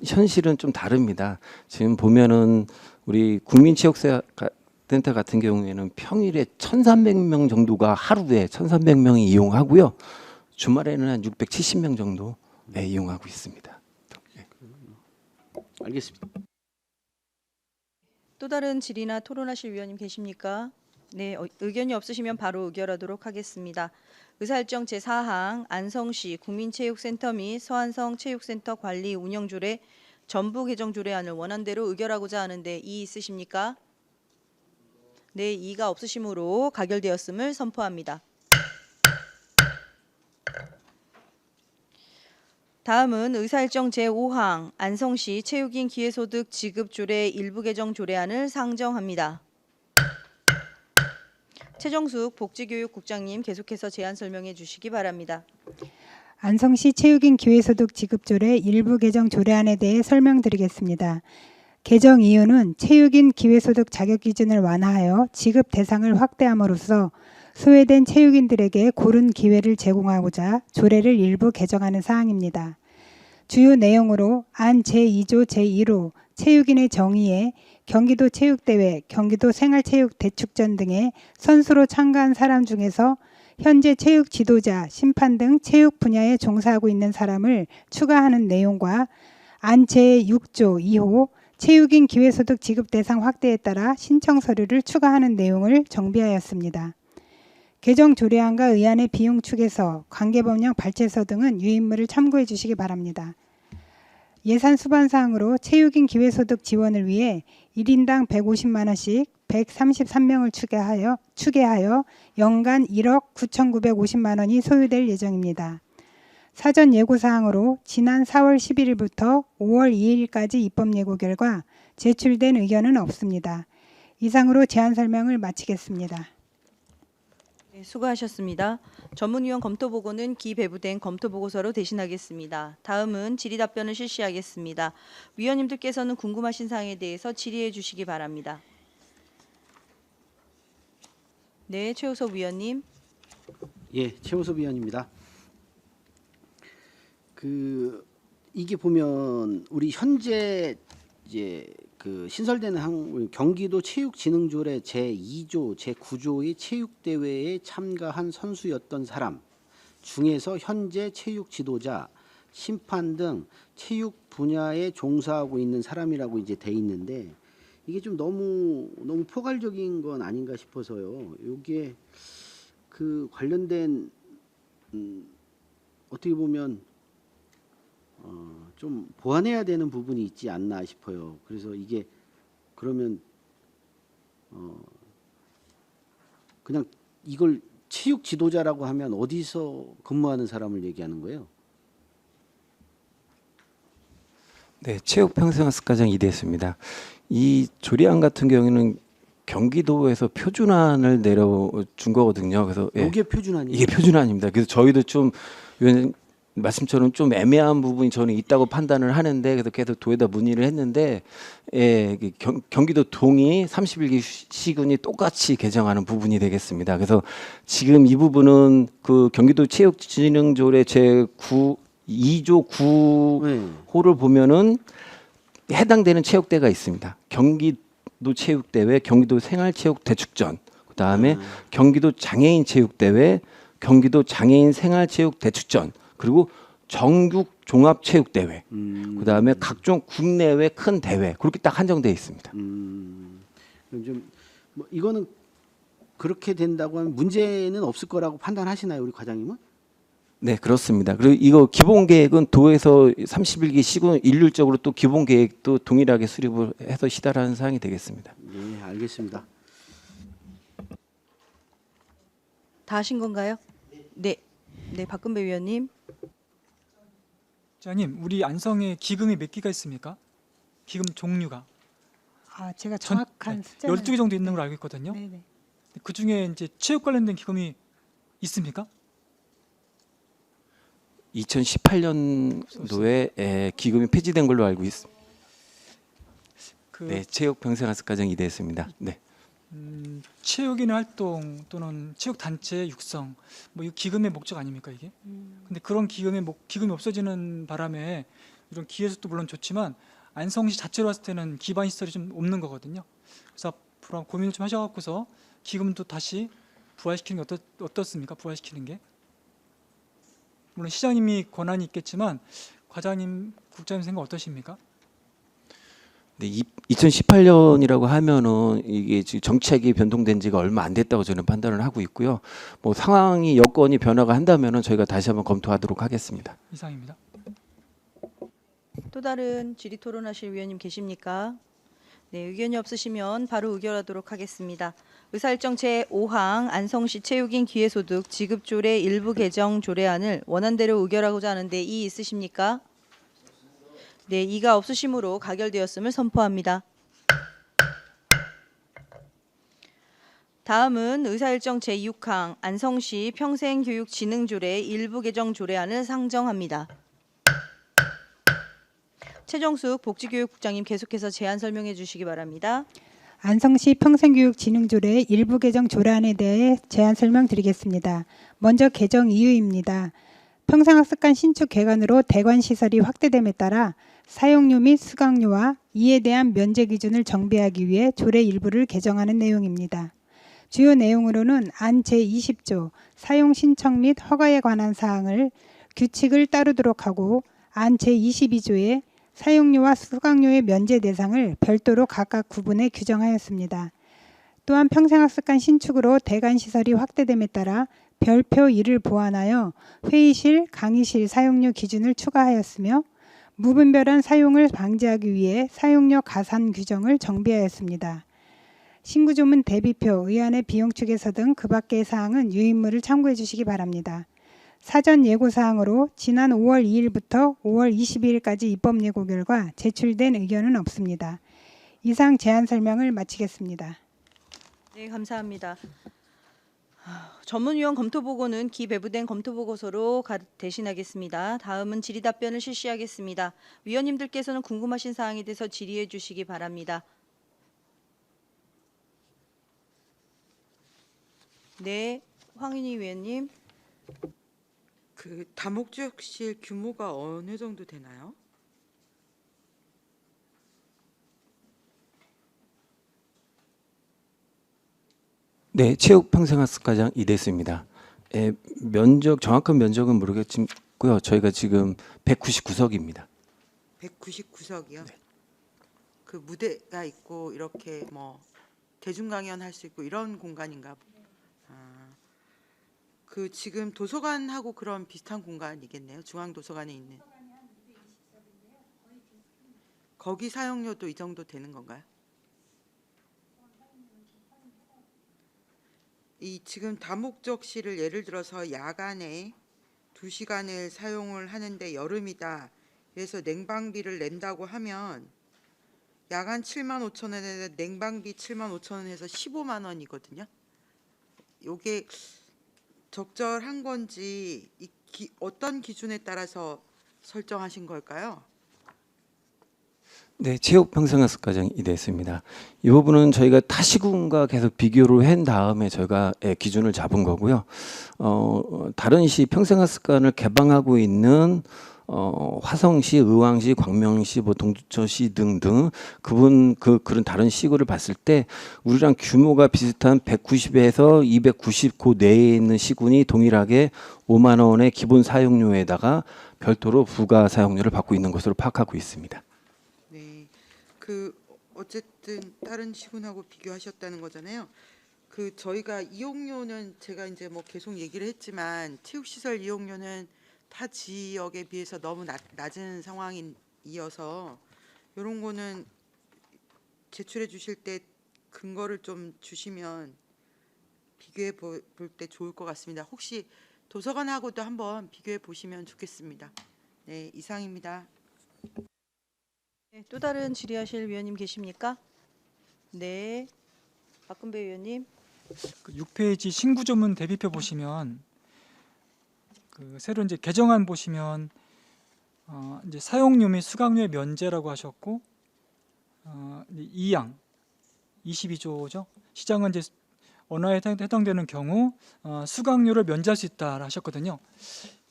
현실은 좀 다릅니다. 지금 보면은 우리 국민체육센터 같은 경우에는 평일에 1,300명 정도가 하루에 1,300명이 이용하고요. 주말에는 한 670명 정도 이용하고 있습니다. 네. 알겠습니다. 또 다른 질의나 토론하실 위원님 계십니까? 네, 의견이 없으시면 바로 의결하도록 하겠습니다. 의사일정 제4항 안성시 국민체육센터 및 서안성 체육센터 관리 운영조례 전부 개정 조례안을 원안대로 의결하고자 하는데 이의 있으십니까? 네, 이의가 없으시므로 다음은 의사일정 제5항 안성시 체육인 기회소득 지급조례 일부 개정 조례안을 상정합니다. 최정숙 복지교육국장님 계속해서 제안 설명해 주시기 바랍니다. 안성시 체육인 기회소득 지급조례 일부 개정 조례안에 대해 설명드리겠습니다. 개정 이유는 체육인 기회소득 자격 기준을 완화하여 지급 대상을 확대함으로써 소외된 체육인들에게 고른 기회를 제공하고자 조례를 일부 개정하는 사항입니다. 주요 내용으로 안 제2조 제1호 체육인의 정의에 경기도 체육대회, 경기도 생활체육대축전 등의 선수로 참가한 사람 중에서 현재 체육 지도자, 심판 등 체육 분야에 종사하고 있는 사람을 추가하는 내용과 안 제6조 2호 체육인 기회소득 지급 대상 확대에 따라 신청 서류를 추가하는 내용을 정비하였습니다. 개정 조례안과 의안의 비용 추계서, 관계법령 발제서 등은 유인물을 참고해 주시기 바랍니다. 예산 수반 사항으로 체육인 기회소득 지원을 위해 1인당 150만 원씩 133명을 추계하여 연간 1억 9,950만 원이 소요될 예정입니다. 사전 예고 사항으로 지난 4월 11일부터 5월 2일까지 입법 예고 결과 제출된 의견은 없습니다. 이상으로 제안 설명을 마치겠습니다. 네, 수고하셨습니다. 전문위원 검토 보고는 기배부된 검토 보고서로 대신하겠습니다. 다음은 질의 답변을 실시하겠습니다. 위원님들께서는 궁금하신 사항에 대해서 질의해 주시기 바랍니다. 네, 최우석 위원님. 예, 최우섭 위원입니다. 이게 보면 우리 현재 이제 신설되는 경기도 체육진흥조례 제2조 제9조의 체육대회에 참가한 선수였던 사람 중에서 현재 체육 지도자, 심판 등 체육 분야에 종사하고 있는 사람이라고 이제 돼 있는데 이게 좀 너무 포괄적인 건 아닌가 싶어서요. 여기에 관련된 어떻게 보면 좀 보완해야 되는 부분이 있지 않나 싶어요. 그래서 이게 그러면 그냥 이걸 체육 지도자라고 하면 어디서 근무하는 사람을 얘기하는 거예요? 네, 체육평생학습과장 이대수입니다. 이 조례안 같은 경우에는 경기도에서 표준안을 내려준 거거든요. 그래서 이게 표준안이에요? 이게 표준안입니다. 그래서 저희도 좀 위원님 말씀처럼 좀 애매한 부분이 저는 있다고 판단을 하는데 그래서 계속 도에다 문의를 했는데 경기도 동이 31기 시군이 똑같이 개정하는 부분이 되겠습니다. 그래서 지금 이 부분은 경기도 체육진흥조례 제2조 9호를 보면은 해당되는 체육대회가 있습니다. 경기도 체육대회, 경기도 생활체육대축전, 그다음에 경기도 장애인 체육대회, 경기도 장애인 생활체육대축전, 그리고 전국 종합체육대회, 그다음에 각종 국내외 큰 대회 그렇게 딱 한정되어 있습니다. 그럼 좀 이거는 그렇게 된다고 하면 문제는 없을 거라고 판단하시나요, 우리 과장님은? 네, 그렇습니다. 그리고 이거 기본 계획은 도에서 31기 시군 일률적으로 또 기본 계획도 동일하게 수립을 해서 시달하는 사항이 되겠습니다. 네, 알겠습니다. 다 하신 건가요? 네. 네, 박근배 위원님. 장님, 우리 안성에 기금이 몇 개가 있습니까? 기금 종류가 제가 정확한 숫자는 12개 정도 있는 걸로 알고 있거든요. 네네. 그 중에 이제 체육 관련된 기금이 있습니까? 2018년도에 기금이 폐지된 걸로 알고 있습니다. 네, 체육평생학습과장 이대수입니다. 네. 체육인 활동 또는 체육 단체 육성 이 기금의 목적 아닙니까 이게? 근데 그런 기금이 없어지는 바람에 이런 기회소득도 물론 좋지만 안성시 자체로 봤을 때는 기반 시설이 좀 없는 거거든요. 그래서 앞으로 고민을 좀 하셔갖고서 기금도 다시 부활시키는 게 어떻습니까? 부활시키는 게 물론 시장님이 권한이 있겠지만 과장님, 국장님 생각 어떠십니까? 네, 2018년이라고 하면은 이게 지금 정책이 변동된 지가 얼마 안 됐다고 저는 판단을 하고 있고요. 상황이 여건이 변화가 한다면은 저희가 다시 한번 검토하도록 하겠습니다. 이상입니다. 또 다른 질의 토론하실 위원님 계십니까? 네, 의견이 없으시면 바로 의결하도록 하겠습니다. 의사일정 제5항 안성시 체육인 기회소득 지급조례 일부 개정 조례안을 원안대로 의결하고자 하는데 이의 있으십니까? 네, 이가 없으시므로 가결되었음을 선포합니다. 다음은 의사일정 제6항 안성시 평생교육진흥조례 일부 개정 조례안을 상정합니다. 최정숙 복지교육국장님 계속해서 제안 설명해 주시기 바랍니다. 안성시 평생교육진흥조례 일부 개정 조례안에 대해 제안 설명드리겠습니다. 먼저 개정 이유입니다. 평생학습관 신축 개관으로 대관 시설이 확대됨에 따라 사용료 및 수강료와 이에 대한 면제 기준을 정비하기 위해 조례 일부를 개정하는 내용입니다. 주요 내용으로는 안 제20조 사용 신청 및 허가에 관한 사항을 규칙을 따르도록 하고 안 제22조에 사용료와 수강료의 면제 대상을 별도로 각각 구분해 규정하였습니다. 또한 평생학습관 신축으로 대관시설이 확대됨에 따라 별표 1을 보완하여 회의실, 강의실 사용료 기준을 추가하였으며 무분별한 사용을 방지하기 위해 사용료 가산 규정을 정비하였습니다. 신구조문 대비표, 의안의 비용 추계서 등 그 밖의 사항은 유인물을 참고해 주시기 바랍니다. 사전 예고사항으로 지난 5월 2일부터 5월 22일까지 입법 예고 결과 제출된 의견은 없습니다. 이상 제안 설명을 마치겠습니다. 네, 감사합니다. 전문위원 검토보고는 기배부된 검토보고서로 대신하겠습니다. 다음은 질의답변을 실시하겠습니다. 위원님들께서는 궁금하신 사항에 대해서 질의해 주시기 바랍니다. 네, 황인희 위원님. 그 다목적실 규모가 어느 정도 되나요? 네, 체육평생학습과장 이대수입니다. 정확한 면적은 모르겠고요. 저희가 지금 199석입니다. 199석이요? 네. 그 무대가 있고 이렇게 뭐 대중 강연할 수 있고 이런 공간인가? 그 지금 도서관하고 그런 비슷한 공간이겠네요. 중앙도서관에 있는. 거기 사용료도 이 정도 되는 건가요? 이 지금 다목적실을 예를 들어서 야간에 2시간을 사용을 하는데 여름이다. 그래서 냉방비를 낸다고 하면 야간 75,000원에 냉방비 75,000원에서 15만 원이거든요. 요게 적절한 건지 어떤 기준에 따라서 설정하신 걸까요? 네, 체육평생학습과장 이대수입니다. 이 부분은 저희가 타 시군과 계속 비교를 한 다음에 저희가 기준을 잡은 거고요. 다른 시 평생학습관을 개방하고 있는 화성시, 의왕시, 광명시, 동두천시 등등 그런 다른 시구를 봤을 때 우리랑 규모가 비슷한 190에서 290 그 내에 있는 시군이 동일하게 5만 원의 기본 사용료에다가 별도로 부가 사용료를 받고 있는 것으로 파악하고 있습니다. 네, 그 어쨌든 다른 시군하고 비교하셨다는 거잖아요. 그 저희가 이용료는 제가 이제 뭐 계속 얘기를 했지만 체육시설 이용료는 타 지역에 비해서 너무 낮은 상황이어서 이런 거는 제출해 주실 때 근거를 좀 주시면 비교해 볼 때 좋을 것 같습니다. 혹시 도서관하고도 한번 비교해 보시면 좋겠습니다. 네, 이상입니다. 네, 또 다른 질의하실 위원님 계십니까? 네, 박근배 위원님. 그 6페이지 신구조문 대비표 보시면 그 새로 이제 개정안 보시면 이제 사용료 및 수강료의 면제라고 하셨고 2항 22조죠. 시장은 이제 언어에 해당되는 경우 수강료를 면제할 수 있다 하셨거든요.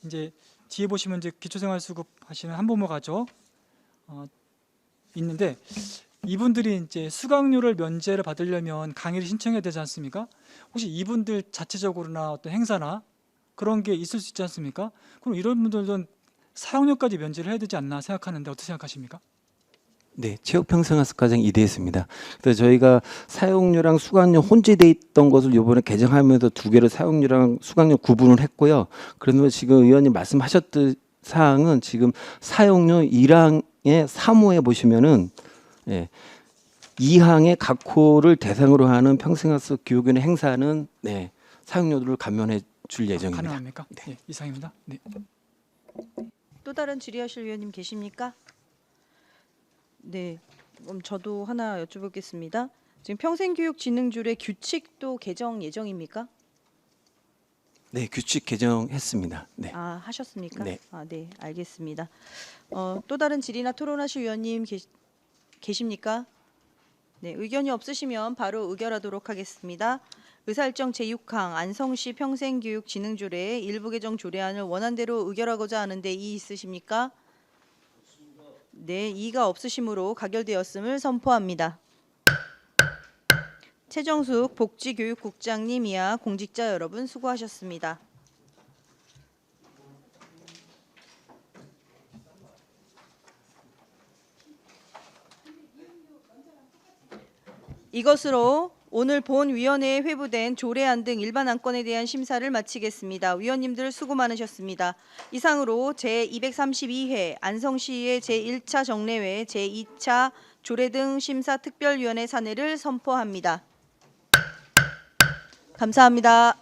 이제 뒤에 보시면 이제 기초생활수급 하시는 한부모 가족 있는데 이분들이 이제 수강료를 면제를 받으려면 강의를 신청해야 되지 않습니까? 혹시 이분들 자체적으로나 어떤 행사나 그런 게 있을 수 있지 않습니까? 그럼 이런 분들은 사용료까지 면제를 해야 되지 않나 생각하는데 어떻게 생각하십니까? 네, 체육평생학습과장 이대수입니다. 그래서 저희가 사용료랑 수강료 혼재돼 있던 것을 이번에 개정하면서 두 개로 사용료랑 수강료 구분을 했고요. 그래서 지금 의원님 말씀하셨던 사항은 지금 사용료 1항의 3호에 보시면은 2항의 각호를 대상으로 하는 평생학습 교육위원회 행사는 네, 사용료를 감면해 줄 예정입니다. 가능합니까? 네, 이상입니다. 네. 또 다른 질의하실 위원님 계십니까? 네, 그럼 저도 하나 여쭤보겠습니다. 지금 평생교육진흥조례 규칙도 개정 예정입니까? 네, 규칙 개정했습니다. 네. 아, 하셨습니까? 네. 아, 네, 알겠습니다. 또 다른 질의나 토론하실 위원님 계십니까? 네, 의견이 없으시면 바로 의결하도록 하겠습니다. 의사일정 제6항 안성시 평생교육진흥조례 일부 개정 조례안을 원안대로 의결하고자 하는데 이의 있으십니까? 네, 이의가 없으시므로 가결되었음을 선포합니다. 최정숙 복지교육국장님 이하 공직자 여러분 수고하셨습니다. 이것으로 오늘 본위원회에 회부된 조례안 등 일반 안건에 대한 심사를 마치겠습니다. 위원님들 수고 많으셨습니다. 이상으로 제232회 안성시의 제1차 정례회 제2차 조례 등 심사 특별위원회 사내를 선포합니다. 감사합니다.